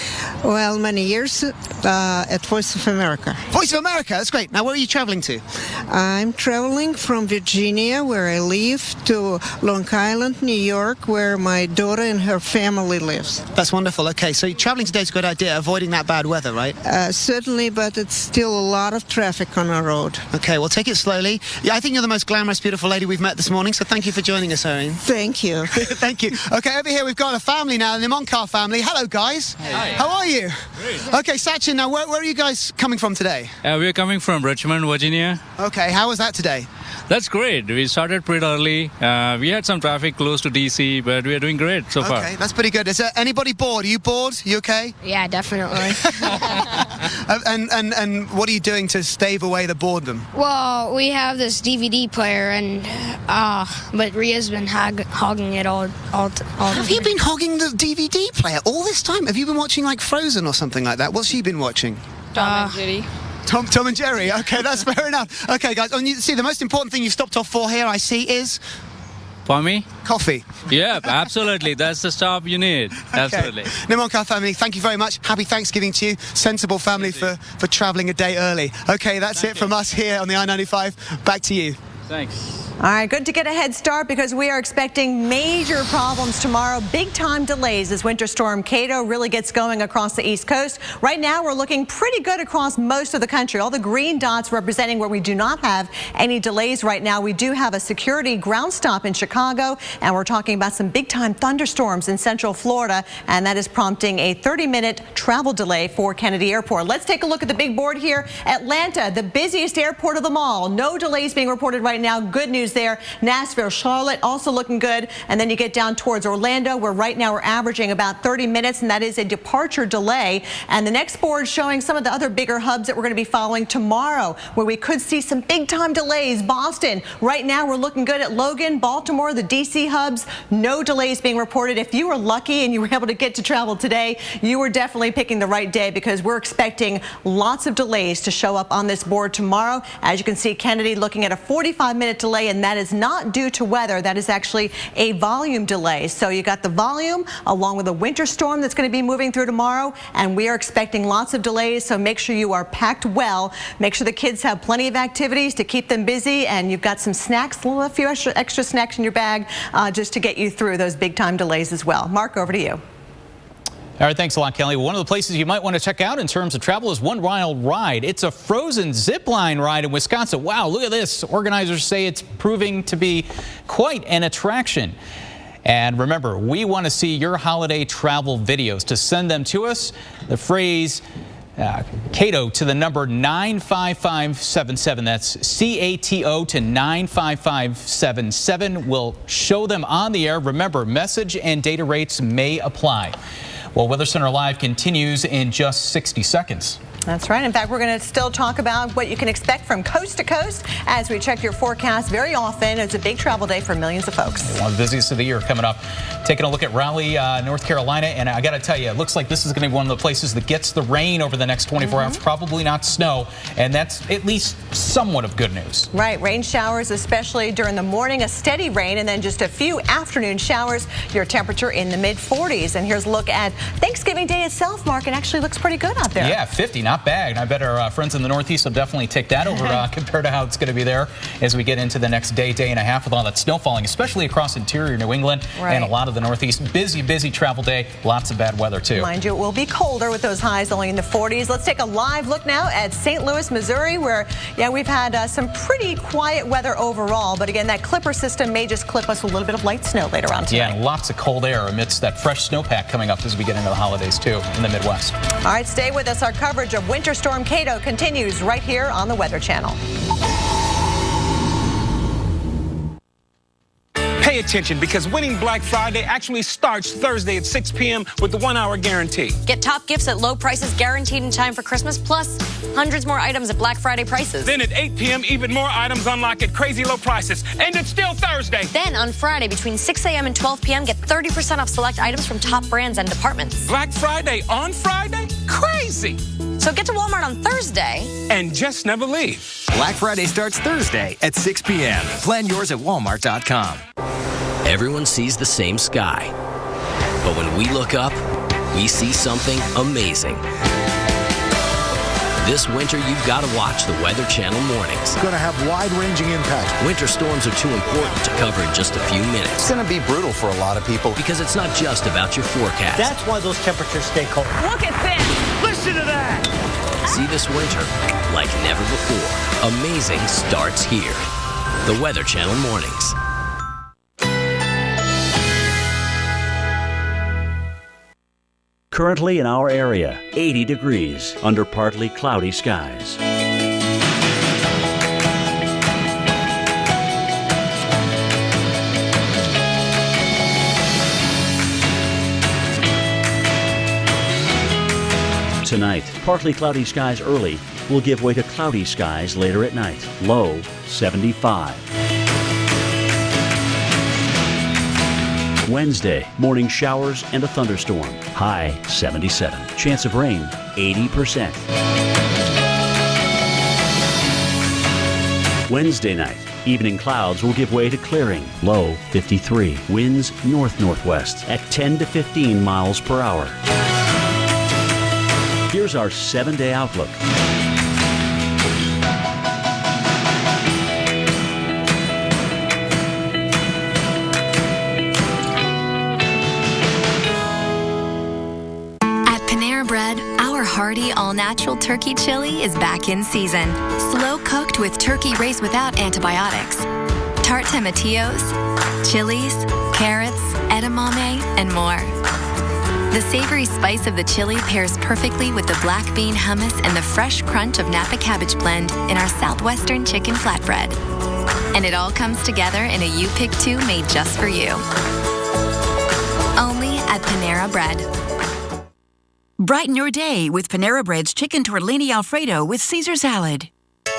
Well, many years at Voice of America. Voice of America, that's great. Now, where are you traveling to? I'm traveling from Virginia, where I live, to Long Island, New York, where my daughter and her family lives. That's wonderful. Okay, so traveling today is a good idea, avoiding that bad weather, right? Certainly, but it's still a lot of traffic on our road. Okay, well, take it slowly. Yeah, I think you're the most glamorous, beautiful lady we've met this morning, so thank you for joining us, Irene. Thank you. Thank you. Okay, over here we've got a family now, the Monclar family. Hello, guys. Hi. How are you? Great. Okay, Sachin, now where are you guys coming from today? We're coming from Richmond, Virginia. Okay, how was that today? That's great. We started pretty early. We had some traffic close to DC, but we are doing great so far. Okay, that's pretty good. Is there anybody bored? Are you bored? You okay? Yeah, definitely. And what are you doing to stave away the boredom? Well, we have this DVD player, and but Ria's been hogging it all. Have you been hogging the DVD player all this time? Have you been watching like Frozen or something like that? What's she been watching? Tom and Jerry. Tom and Jerry. Okay, that's fair enough. Okay, guys. And you see, the most important thing you stopped off for here, I see, is For me? coffee. Yeah, absolutely. That's the stop you need. Absolutely. Nimonka family, thank you very much. Happy Thanksgiving to you. Sensible family for travelling a day early. Okay, that's it from us here on the I-95. Back to you. Thanks. All right, good to get a head start because we are expecting major problems tomorrow. Big time delays as Winter Storm Kato really gets going across the East Coast. Right now, we're looking pretty good across most of the country. All the green dots representing where we do not have any delays right now. We do have a security ground stop in Chicago, and we're talking about some big time thunderstorms in Central Florida, and that is prompting a 30-minute travel delay for Kennedy Airport. Let's take a look at the big board here. Atlanta, the busiest airport of them all. No delays being reported right now. Good news there. Nashville, Charlotte also looking good. And then you get down towards Orlando, where right now we're averaging about 30 minutes, and that is a departure delay. And the next board showing some of the other bigger hubs that we're going to be following tomorrow, where we could see some big time delays. Boston, right now we're looking good at Logan. Baltimore, the DC hubs, no delays being reported. If you were lucky and you were able to get to travel today, you were definitely picking the right day, because we're expecting lots of delays to show up on this board tomorrow. As you can see, Kennedy looking at a 45-minute delay, and that is not due to weather. That is actually a volume delay. So you got the volume along with a winter storm that's going to be moving through tomorrow, and we are expecting lots of delays. So make sure you are packed well. Make sure the kids have plenty of activities to keep them busy, and you've got some snacks, a few extra snacks in your bag just to get you through those big time delays as well. Mark, over to you. All right, thanks a lot, Kelly. One of the places you might want to check out in terms of travel is One Wild Ride. It's a frozen zip line ride in Wisconsin. Wow, look at this. Organizers say it's proving to be quite an attraction. And remember, we want to see your holiday travel videos. To send them to us, the phrase Kato to the number 95577. That's CATO to 95577. We'll show them on the air. Remember, message and data rates may apply. Well, Weather Center Live continues in just 60 seconds. That's right. In fact, we're going to still talk about what you can expect from coast to coast as we check your forecast very often. It's a big travel day for millions of folks. One of the busiest of the year coming up. Taking a look at Raleigh, North Carolina, and I got to tell you, it looks like this is going to be one of the places that gets the rain over the next 24 hours. Probably not snow, and that's at least somewhat of good news. Right. Rain showers, especially during the morning, a steady rain, and then just a few afternoon showers. Your temperature in the mid-40s. And here's a look at Thanksgiving Day itself, Mark. It actually looks pretty good out there. Yeah, 50, not bad. And I bet our friends in the Northeast will definitely take that over compared to how it's going to be there as we get into the next day and a half with all that snow falling, especially across interior New England and a lot of the Northeast. Busy travel day. Lots of bad weather, too. Mind you, it will be colder with those highs only in the 40s. Let's take a live look now at St. Louis, Missouri, where, we've had some pretty quiet weather overall. But again, that clipper system may just clip us a little bit of light snow later on tonight. Yeah, and lots of cold air amidst that fresh snowpack coming up as we get into the holidays, too, in the Midwest. All right, stay with us. Our coverage of Winter Storm Kato continues right here on the Weather Channel. Pay attention, because winning Black Friday actually starts Thursday at 6 p.m. with the 1-hour guarantee. Get top gifts at low prices guaranteed in time for Christmas, plus hundreds more items at Black Friday prices. Then at 8 p.m., even more items unlock at crazy low prices. And it's still Thursday. Then on Friday, between 6 a.m. and 12 p.m., get 30% off select items from top brands and departments. Black Friday on Friday? Crazy! So get to Walmart on Thursday and just never leave. Black Friday starts Thursday at 6 p.m. Plan yours at walmart.com. Everyone sees the same sky. But when we look up, we see something amazing. This winter, you've got to watch the Weather Channel mornings. It's going to have wide-ranging impact. Winter storms are too important to cover in just a few minutes. It's going to be brutal for a lot of people. Because it's not just about your forecast. That's why those temperatures stay cold. Look at this! Listen to that! See this winter like never before. Amazing starts here. The Weather Channel mornings. Currently in our area, 80 degrees under partly cloudy skies. Tonight, partly cloudy skies early will give way to cloudy skies later at night. Low 75. Wednesday, morning showers and a thunderstorm. High 77. Chance of rain 80%. Wednesday night, evening clouds will give way to clearing. Low 53. Winds north-northwest at 10 to 15 miles per hour. Here's our 7-day outlook. Bread, our hearty all-natural turkey chili is back in season. Slow cooked with turkey raised without antibiotics. Tart tomatillos, chilies, carrots, edamame, and more. The savory spice of the chili pairs perfectly with the black bean hummus and the fresh crunch of Napa cabbage blend in our Southwestern chicken flatbread. And it all comes together in a You Pick 2 made just for you. Only at Panera Bread. Brighten your day with Panera Bread's Chicken Tortellini Alfredo with Caesar salad.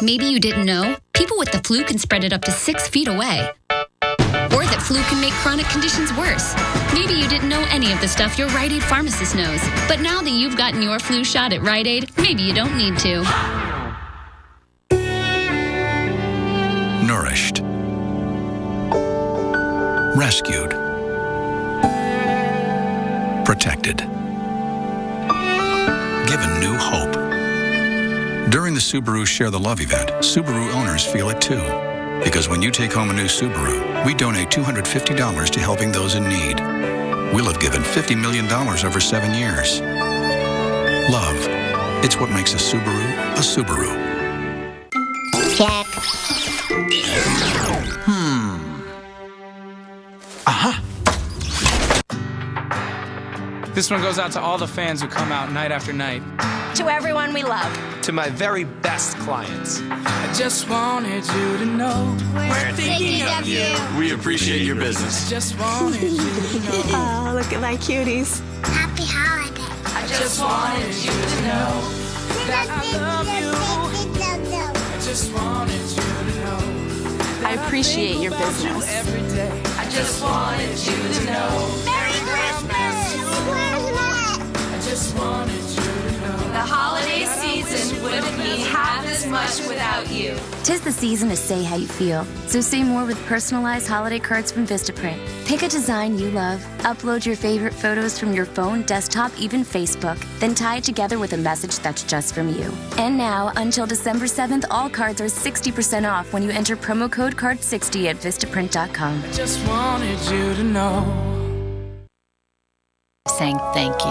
Maybe you didn't know, people with the flu can spread it up to 6 feet away. Or that flu can make chronic conditions worse. Maybe you didn't know any of the stuff your Rite Aid pharmacist knows. But now that you've gotten your flu shot at Rite Aid, maybe you don't need to. Nourished. Rescued. Protected. Given new hope. During the Subaru Share the Love event, Subaru owners feel it too. Because when you take home a new Subaru, we donate $250 to helping those in need. We'll have given $50 million over 7 years. Love. It's what makes a Subaru a Subaru. Check. This one goes out to all the fans who come out night after night. To everyone we love. To my very best clients. I just wanted you to know we're thinking of you. We appreciate your business. I just wanted you to know. Oh, look at my cuties. Happy holiday. I just wanted you to know that I love you. I just wanted you to know that I appreciate your business. Every day. I just wanted you to know. Merry Christmas! I just wanted you to know. The holiday season wouldn't be half as much without you. 'Tis the season to say how you feel, so say more with personalized holiday cards from Vistaprint. Pick a design you love, upload your favorite photos from your phone, desktop, even Facebook, then tie it together with a message that's just from you. And now, until December 7th, all cards are 60% off when you enter promo code CARD60 at Vistaprint.com. I just wanted you to know. Saying thank you.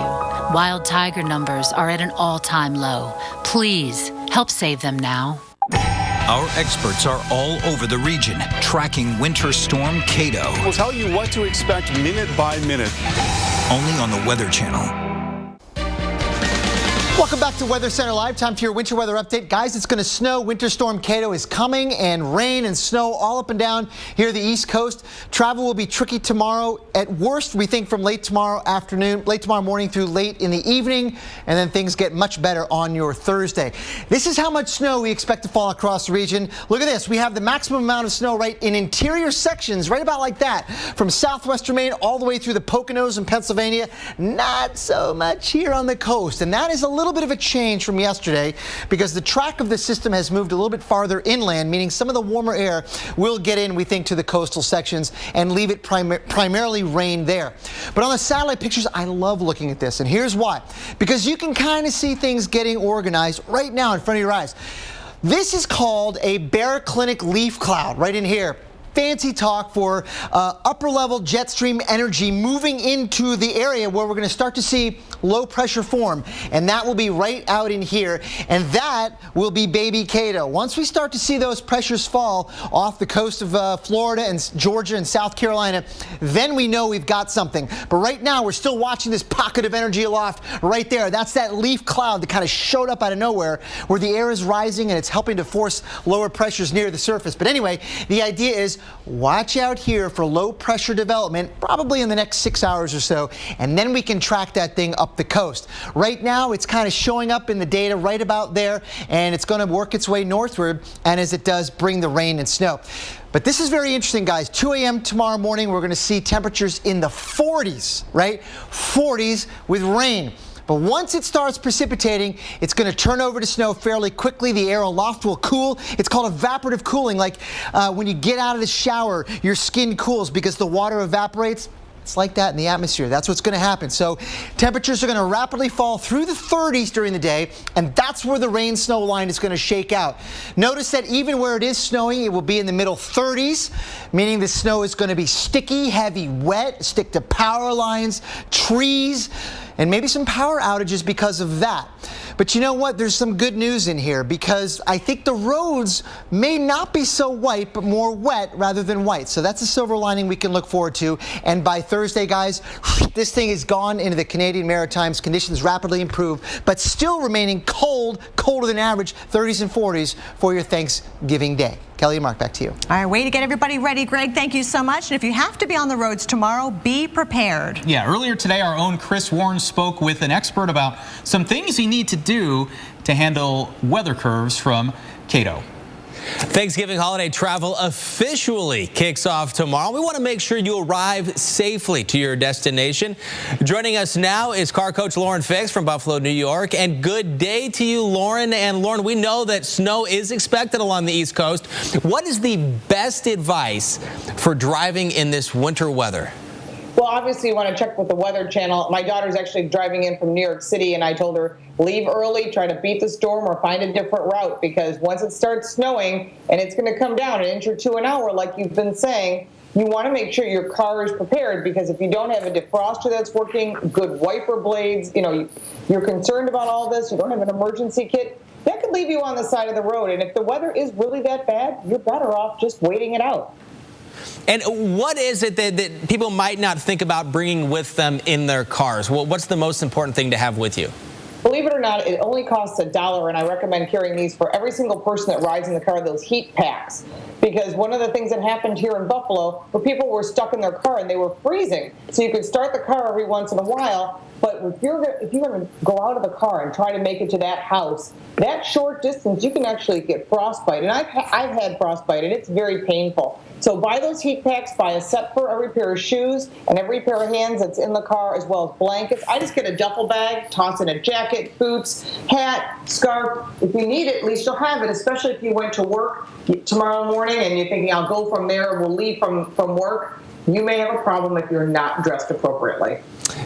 Wild tiger numbers are at an all-time low. Please, help save them now. Our experts are all over the region, tracking Winter Storm Kato. We'll tell you what to expect minute by minute. Only on the Weather Channel. Welcome back to Weather Center Live. Time for your winter weather update. Guys, it's going to snow. Winter Storm Kato is coming, and rain and snow all up and down here the East Coast. Travel will be tricky tomorrow. At worst, we think from late tomorrow morning through late in the evening, and then things get much better on your Thursday. This is how much snow we expect to fall across the region. Look at this. We have the maximum amount of snow right in interior sections, right about like that, from southwestern Maine all the way through the Poconos in Pennsylvania. Not so much here on the coast, and that is a little bit of a change from yesterday because the track of the system has moved a little bit farther inland, meaning some of the warmer air will get in, we think, to the coastal sections and leave it primarily rain there. But on the satellite pictures, I love looking at this, and here's why. Because you can kind of see things getting organized right now in front of your eyes. This is called a baroclinic leaf cloud right in here. Fancy talk for upper level jet stream energy moving into the area where we're going to start to see low pressure form, and that will be right out in here, and that will be baby Kato. Once we start to see those pressures fall off the coast of Florida and Georgia and South Carolina, then we know we've got something. But right now we're still watching this pocket of energy aloft right there. That's that leaf cloud that kind of showed up out of nowhere where the air is rising and it's helping to force lower pressures near the surface. But anyway, the idea is watch out here for low pressure development probably in the next 6 hours or so, and then we can track that thing up the coast. Right now it's kind of showing up in the data right about there, and it's going to work its way northward, and as it does, bring the rain and snow. But this is very interesting, guys. 2 a.m. tomorrow morning, we're going to see temperatures in the 40s, right? 40s with rain. But once it starts precipitating, it's going to turn over to snow fairly quickly. The air aloft will cool. It's called evaporative cooling. Like when you get out of the shower, your skin cools because the water evaporates. It's like that in the atmosphere. That's what's going to happen. So temperatures are going to rapidly fall through the 30s during the day, and that's where the rain snow line is going to shake out. Notice that even where it is snowing, it will be in the middle 30s, meaning the snow is going to be sticky, heavy, wet, stick to power lines, trees, and maybe some power outages because of that. But you know what? There's some good news in here because I think the roads may not be so white, but more wet rather than white. So that's a silver lining we can look forward to. And by Thursday, guys, this thing is gone into the Canadian Maritimes. Conditions rapidly improve, but still remaining cold, colder than average, 30s and 40s for your Thanksgiving Day. Kelly and Mark, back to you. All right, way to get everybody ready, Greg. Thank you so much. And if you have to be on the roads tomorrow, be prepared. Yeah, earlier today, our own Chris Warren spoke with an expert about some things you need to do to handle weather curves from Cato. Thanksgiving holiday travel officially kicks off tomorrow. We want to make sure you arrive safely to your destination. Joining us now is car coach Lauren Fix from Buffalo, New York. And good day to you, Lauren. And Lauren, we know that snow is expected along the East Coast. What is the best advice for driving in this winter weather? Well, obviously, you want to check with the Weather Channel. My daughter's actually driving in from New York City, and I told her, leave early, try to beat the storm, or find a different route, because once it starts snowing, and it's going to come down an inch or two an hour, like you've been saying, you want to make sure your car is prepared, because if you don't have a defroster that's working, good wiper blades, you're concerned about all this, you don't have an emergency kit, that could leave you on the side of the road. And if the weather is really that bad, you're better off just waiting it out. And what is it that people might not think about bringing with them in their cars? Well, what's the most important thing to have with you? Believe it or not, it only costs $1, and I recommend carrying these for every single person that rides in the car, those heat packs. Because one of the things that happened here in Buffalo, where people were stuck in their car and they were freezing. So you could start the car every once in a while, but if you're going to go out of the car and try to make it to that house, that short distance, you can actually get frostbite. And I've had frostbite, and it's very painful. So buy those heat packs, buy a set for every pair of shoes and every pair of hands that's in the car, as well as blankets. I just get a duffel bag, toss in a jacket, boots, hat, scarf. If you need it, at least you'll have it, especially if you went to work tomorrow morning and you're thinking, I'll go from there, we'll leave from work. You may have a problem if you're not dressed appropriately.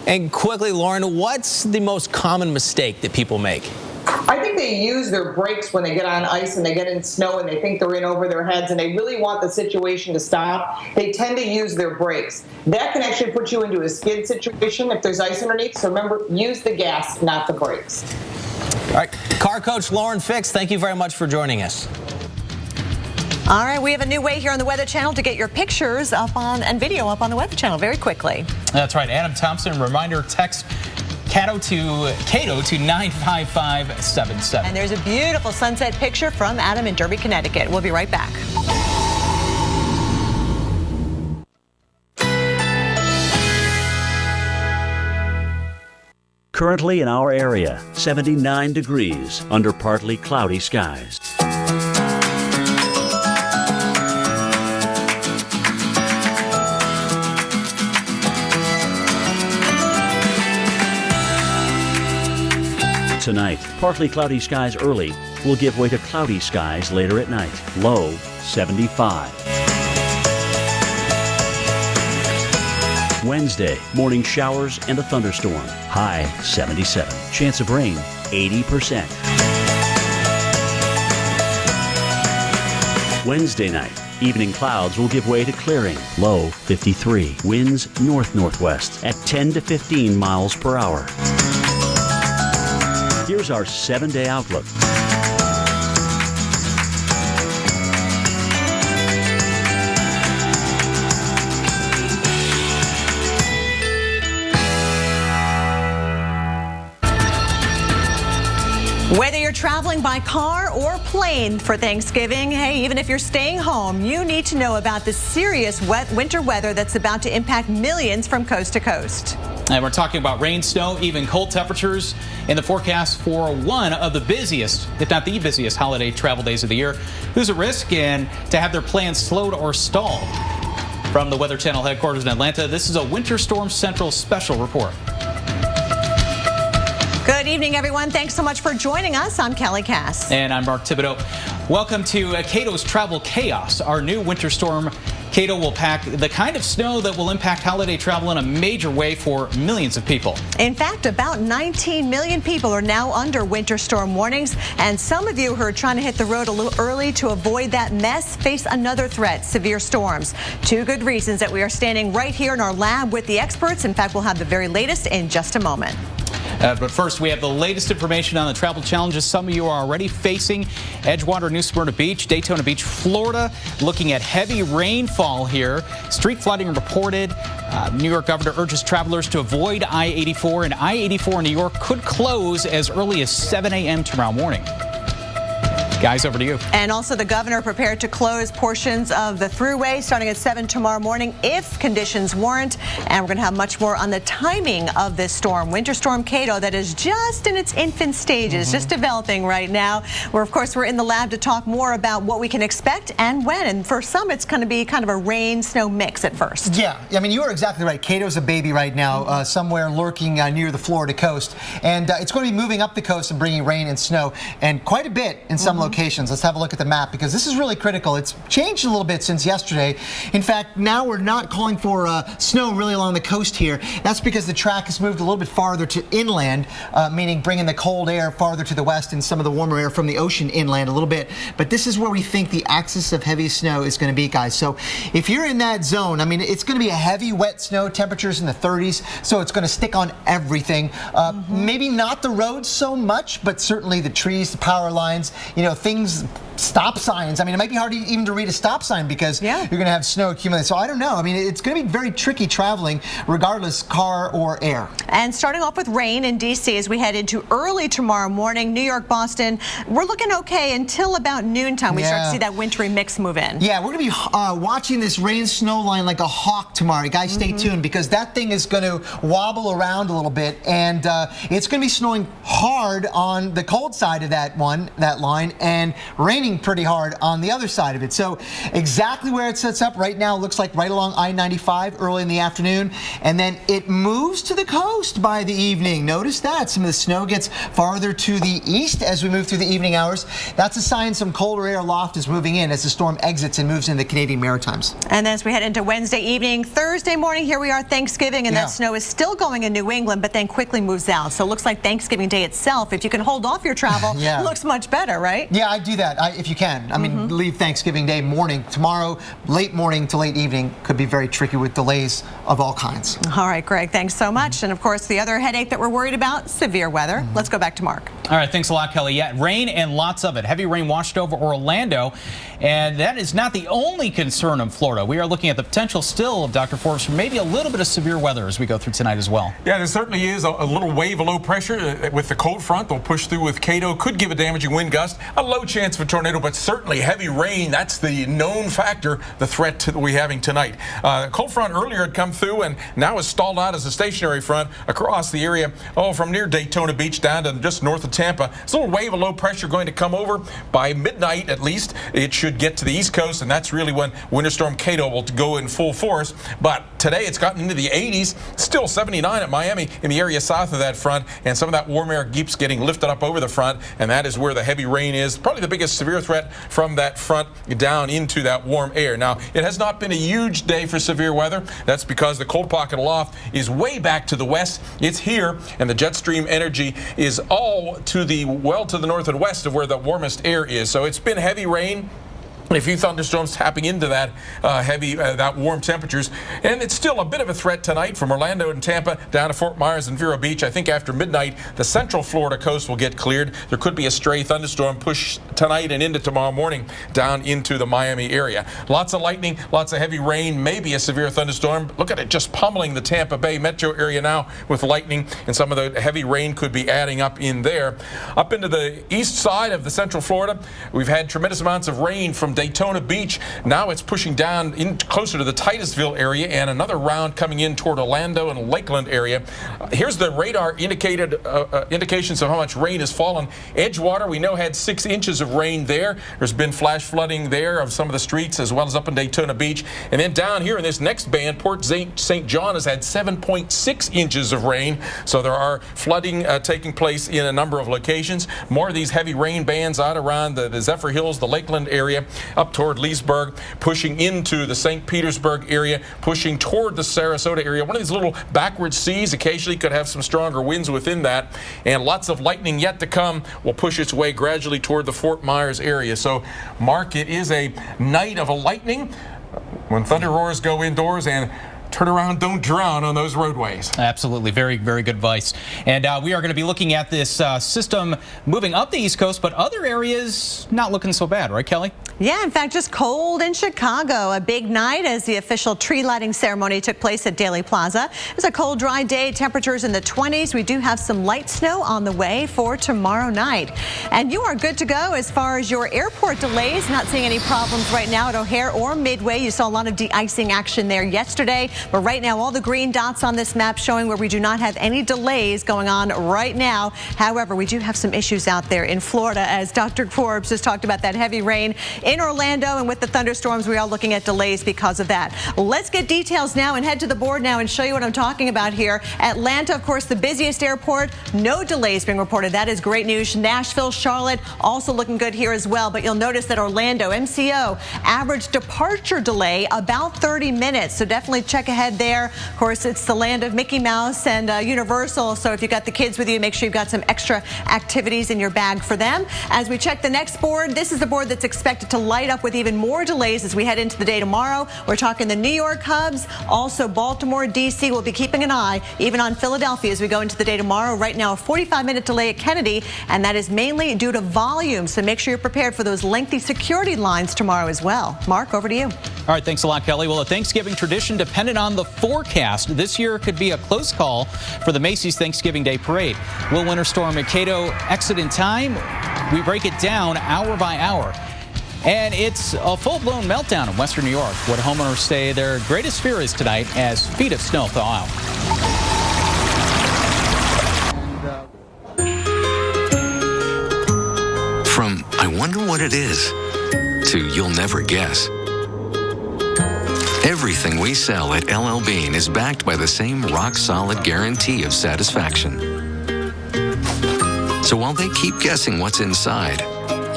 And quickly, Lauren, what's the most common mistake that people make? I think they use their brakes when they get on ice and they get in snow and they think they're in over their heads and they really want the situation to stop. They tend to use their brakes. That can actually put you into a skid situation if there's ice underneath. So remember, use the gas, not the brakes. All right, car coach Lauren Fix, thank you very much for joining us. All right, we have a new way here on the Weather Channel to get your pictures up on and video up on the Weather Channel very quickly. That's right. Adam Thompson, reminder, text Cato to 95577. And there's a beautiful sunset picture from Adam in Derby, Connecticut. We'll be right back. Currently in our area, 79 degrees under partly cloudy skies. Tonight, partly cloudy skies early will give way to cloudy skies later at night. Low 75. Wednesday, morning showers and a thunderstorm. High 77. Chance of rain 80%. Wednesday night, evening clouds will give way to clearing. Low 53. Winds north-northwest at 10 to 15 miles per hour. Here's our 7-day outlook. Whether you're traveling by car or plane for Thanksgiving, hey, even if you're staying home, you need to know about the serious winter weather that's about to impact millions from coast to coast. And we're talking about rain, snow, even cold temperatures in the forecast for one of the busiest, if not the busiest, holiday travel days of the year. Who's at risk and to have their plans slowed or stalled? From the Weather Channel headquarters in Atlanta, this is a Winter Storm Central special report. Good evening, everyone. Thanks so much for joining us. I'm Kelly Cass. And I'm Mark Thibodeau. Welcome to Cato's Travel Chaos. Our new winter storm, Cato, will pack the kind of snow that will impact holiday travel in a major way for millions of people. In fact, about 19 million people are now under winter storm warnings. And some of you who are trying to hit the road a little early to avoid that mess face another threat, severe storms. Two good reasons that we are standing right here in our lab with the experts. In fact, we'll have the very latest in just a moment. But first, we have the latest information on the travel challenges some of you are already facing. Edgewater, New Smyrna Beach, Daytona Beach, Florida, looking at heavy rainfall here. Street flooding reported. New York governor urges travelers to avoid I-84, and I-84 in New York could close as early as 7 a.m. tomorrow morning. Guys, over to you. And also the governor prepared to close portions of the thruway starting at 7 tomorrow morning if conditions warrant. And we're going to have much more on the timing of this storm. Winter Storm Cato, that is just in its infant stages, just developing right now. Of course, we're in the lab to talk more about what we can expect and when. And for some, it's going to be kind of a rain-snow mix at first. Yeah, I mean, you are exactly right. Cato's a baby right now, somewhere lurking near the Florida coast. And it's going to be moving up the coast and bringing rain and snow, and quite a bit in some locations. Let's have a look at the map, because this is really critical. It's changed a little bit since yesterday. In fact, now we're not calling for snow really along the coast here. That's because the track has moved a little bit farther to inland, meaning bringing the cold air farther to the west and some of the warmer air from the ocean inland a little bit. But this is where we think the axis of heavy snow is going to be, guys. So if you're in that zone, I mean, it's going to be a heavy, wet snow, temperatures in the 30s, so it's going to stick on everything. Maybe not the roads so much, but certainly the trees, the power lines, you know, things, stop signs. I mean, it might be hard even to read a stop sign because you're going to have snow accumulate. So I don't know. I mean, it's going to be very tricky traveling, regardless, car or air. And starting off with rain in D.C. as we head into early tomorrow morning. New York, Boston, we're looking okay until about noontime. We start to see that wintry mix move in. Yeah, we're going to be watching this rain-snow line like a hawk tomorrow. Guys, stay tuned, because that thing is going to wobble around a little bit, and it's going to be snowing hard on the cold side of that line, and raining pretty hard on the other side of it. So exactly where it sets up right now looks like right along I-95 early in the afternoon, and then it moves to the coast by the evening. Notice that some of the snow gets farther to the east as we move through the evening hours. That's a sign some colder air loft is moving in as the storm exits and moves into the Canadian Maritimes. And then as we head into Wednesday evening, Thursday morning, here we are, Thanksgiving, and that snow is still going in New England, but then quickly moves out. So it looks like Thanksgiving Day itself, if you can hold off your travel, looks much better, right? Yeah, I do that if you can. I mean, leave Thanksgiving Day morning. Tomorrow, late morning to late evening could be very tricky with delays of all kinds. All right, Greg, thanks so much. And of course, the other headache that we're worried about, severe weather. Let's go back to Mark. All right, thanks a lot, Kelly. Yeah, rain and lots of it. Heavy rain washed over Orlando, and that is not the only concern in Florida. We are looking at the potential still of Dr. Forbes for maybe a little bit of severe weather as we go through tonight as well. Yeah, there certainly is a little wave of low pressure with the cold front. They'll push through with Cato. Could give a damaging wind gust. A low chance of a tornado, but certainly heavy rain. That's the known factor, the threat that we're having tonight. Cold front earlier had come through and now is stalled out as a stationary front across the area, from near Daytona Beach down to just north of Tampa. It's a little wave of low pressure going to come over by midnight at least. It should get to the East Coast, and that's really when Winter Storm Cato will go in full force. But today it's gotten into the 80s, still 79 at Miami in the area south of that front, and some of that warm air keeps getting lifted up over the front, and that is where the heavy rain is. Probably the biggest severe threat from that front down into that warm air. Now, it has not been a huge day for severe weather. That's because the cold pocket aloft is way back to the west. It's here, and the jet stream energy is all to the north and west of where the warmest air is. So it's been heavy rain. A few thunderstorms tapping into that that warm temperatures, and it's still a bit of a threat tonight from Orlando and Tampa down to Fort Myers and Vero Beach. I think after midnight, the central Florida coast will get cleared. There could be a stray thunderstorm push tonight and into tomorrow morning down into the Miami area. Lots of lightning, lots of heavy rain, maybe a severe thunderstorm. Look at it just pummeling the Tampa Bay metro area now with lightning, and some of the heavy rain could be adding up in there. Up into the east side of the central Florida, we've had tremendous amounts of rain from Daytona Beach. Now it's pushing down in closer to the Titusville area, and another round coming in toward Orlando and Lakeland area. Here's the radar indications of how much rain has fallen. Edgewater, we know, had 6 inches of rain there. There's been flash flooding there of some of the streets as well as up in Daytona Beach. And then down here in this next band, Port St. John has had 7.6 inches of rain. So there are flooding taking place in a number of locations. More of these heavy rain bands out around the Zephyr Hills, the Lakeland area, up toward Leesburg, pushing into the St. Petersburg area, pushing toward the Sarasota area. One of these little backward seas occasionally could have some stronger winds within that. And lots of lightning yet to come will push its way gradually toward the Fort Myers area. So, Mark, it is a night of a lightning when thunder roars go indoors, and turn around, don't drown on those roadways. Absolutely. Very, very good advice. And we are going to be looking at this system moving up the East Coast, but other areas not looking so bad, right, Kelly? Yeah, in fact, just cold in Chicago. A big night as the official tree lighting ceremony took place at Daley Plaza. It was a cold, dry day, temperatures in the 20s. We do have some light snow on the way for tomorrow night. And you are good to go as far as your airport delays. Not seeing any problems right now at O'Hare or Midway. You saw a lot of de-icing action there yesterday. But right now, all the green dots on this map showing where we do not have any delays going on right now. However, we do have some issues out there in Florida, as Dr. Forbes just talked about that heavy rain in Orlando, and with the thunderstorms, we are looking at delays because of that. Let's get details now and head to the board now and show you what I'm talking about here. Atlanta, of course, the busiest airport. No delays being reported. That is great news. Nashville, Charlotte, also looking good here as well. But you'll notice that Orlando, MCO, average departure delay about 30 minutes. So definitely check ahead there. Of course, it's the land of Mickey Mouse and Universal. So if you've got the kids with you, make sure you've got some extra activities in your bag for them. As we check the next board, this is the board that's expected to light up with even more delays as we head into the day tomorrow. We're talking the New York hubs, also Baltimore, D.C. We'll be keeping an eye even on Philadelphia as we go into the day tomorrow. Right now, a 45-minute delay at Kennedy, and that is mainly due to volume. So make sure you're prepared for those lengthy security lines tomorrow as well. Mark, over to you. All right, thanks a lot, Kelly. Well, a Thanksgiving tradition dependent on the forecast. This year could be a close call for the Macy's Thanksgiving Day Parade. Will Winter Storm Kato exit in time? We break it down hour by hour. And it's a full-blown meltdown in western New York. What homeowners say their greatest fear is tonight as feet of snow thaw out. From I wonder what it is to you'll never guess. Everything we sell at LL Bean is backed by the same rock-solid guarantee of satisfaction. So while they keep guessing what's inside,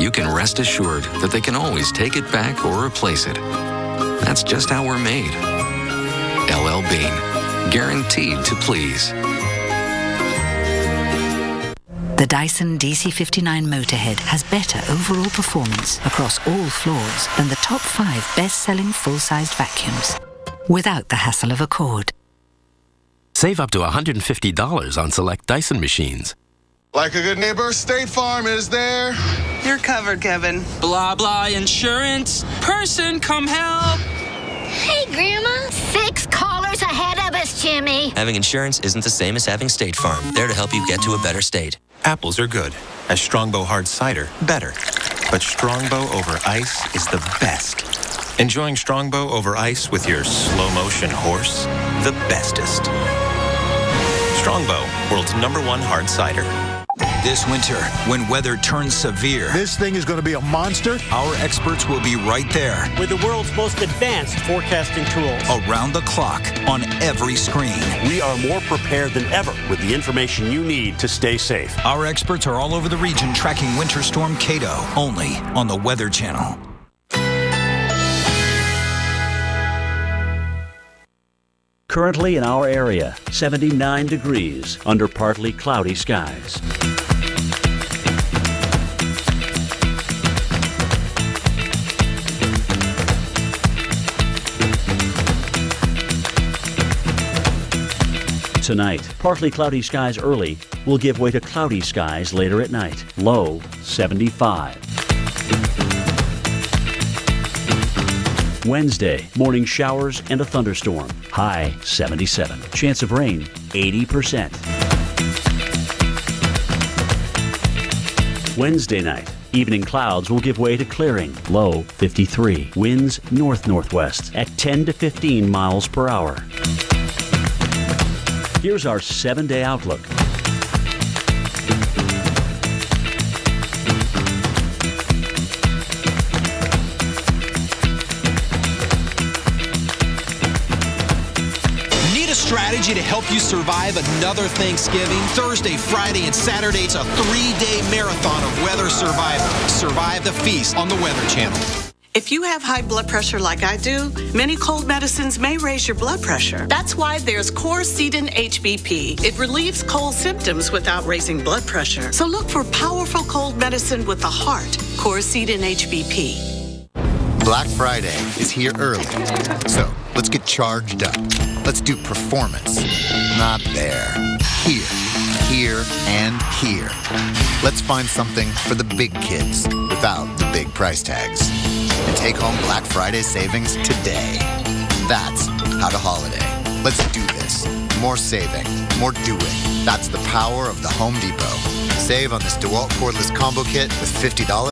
you can rest assured that they can always take it back or replace it. That's just how we're made. LL Bean, guaranteed to please. The Dyson DC-59 Motorhead has better overall performance across all floors than the top 5 best-selling full-sized vacuums, without the hassle of a cord. Save up to $150 on select Dyson machines. Like a good neighbor, State Farm is there. You're covered, Kevin. Blah, blah, insurance. Person, come help. Hey, Grandma. 6 callers ahead of us, Jimmy. Having insurance isn't the same as having State Farm. There to help you get to a better state. Apples are good. As Strongbow Hard Cider, better. But Strongbow over ice is the best. Enjoying Strongbow over ice with your slow-motion horse? The bestest. Strongbow, world's #1 hard cider. This winter, when weather turns severe, this thing is going to be a monster. Our experts will be right there. With the world's most advanced forecasting tools. Around the clock, on every screen. We are more prepared than ever with the information you need to stay safe. Our experts are all over the region tracking Winter Storm Kato, only on the Weather Channel. Currently in our area, 79 degrees under partly cloudy skies. Tonight, partly cloudy skies early will give way to cloudy skies later at night. Low 75. Wednesday, morning showers and a thunderstorm. High 77. Chance of rain 80%. Wednesday night, Evening clouds will give way to clearing. Low 53. Winds north-northwest at 10 to 15 miles per hour. Here's our 7-day outlook. Strategy to help you survive another Thanksgiving? Thursday, Friday, and Saturday, it's a 3-day marathon of weather survival. Survive the feast on the Weather Channel. If you have high blood pressure like I do, many cold medicines may raise your blood pressure. That's why there's Coricidin HBP. It relieves cold symptoms without raising blood pressure. So look for powerful cold medicine with the heart. Coricidin HBP. Black Friday is here early, so let's get charged up. Let's do performance. Not there. Here, and here. Let's find something for the big kids without the big price tags. And take home Black Friday savings today. That's how to holiday. Let's do this. More saving, more doing. That's the power of the Home Depot. Save on this DeWalt cordless combo kit with $50.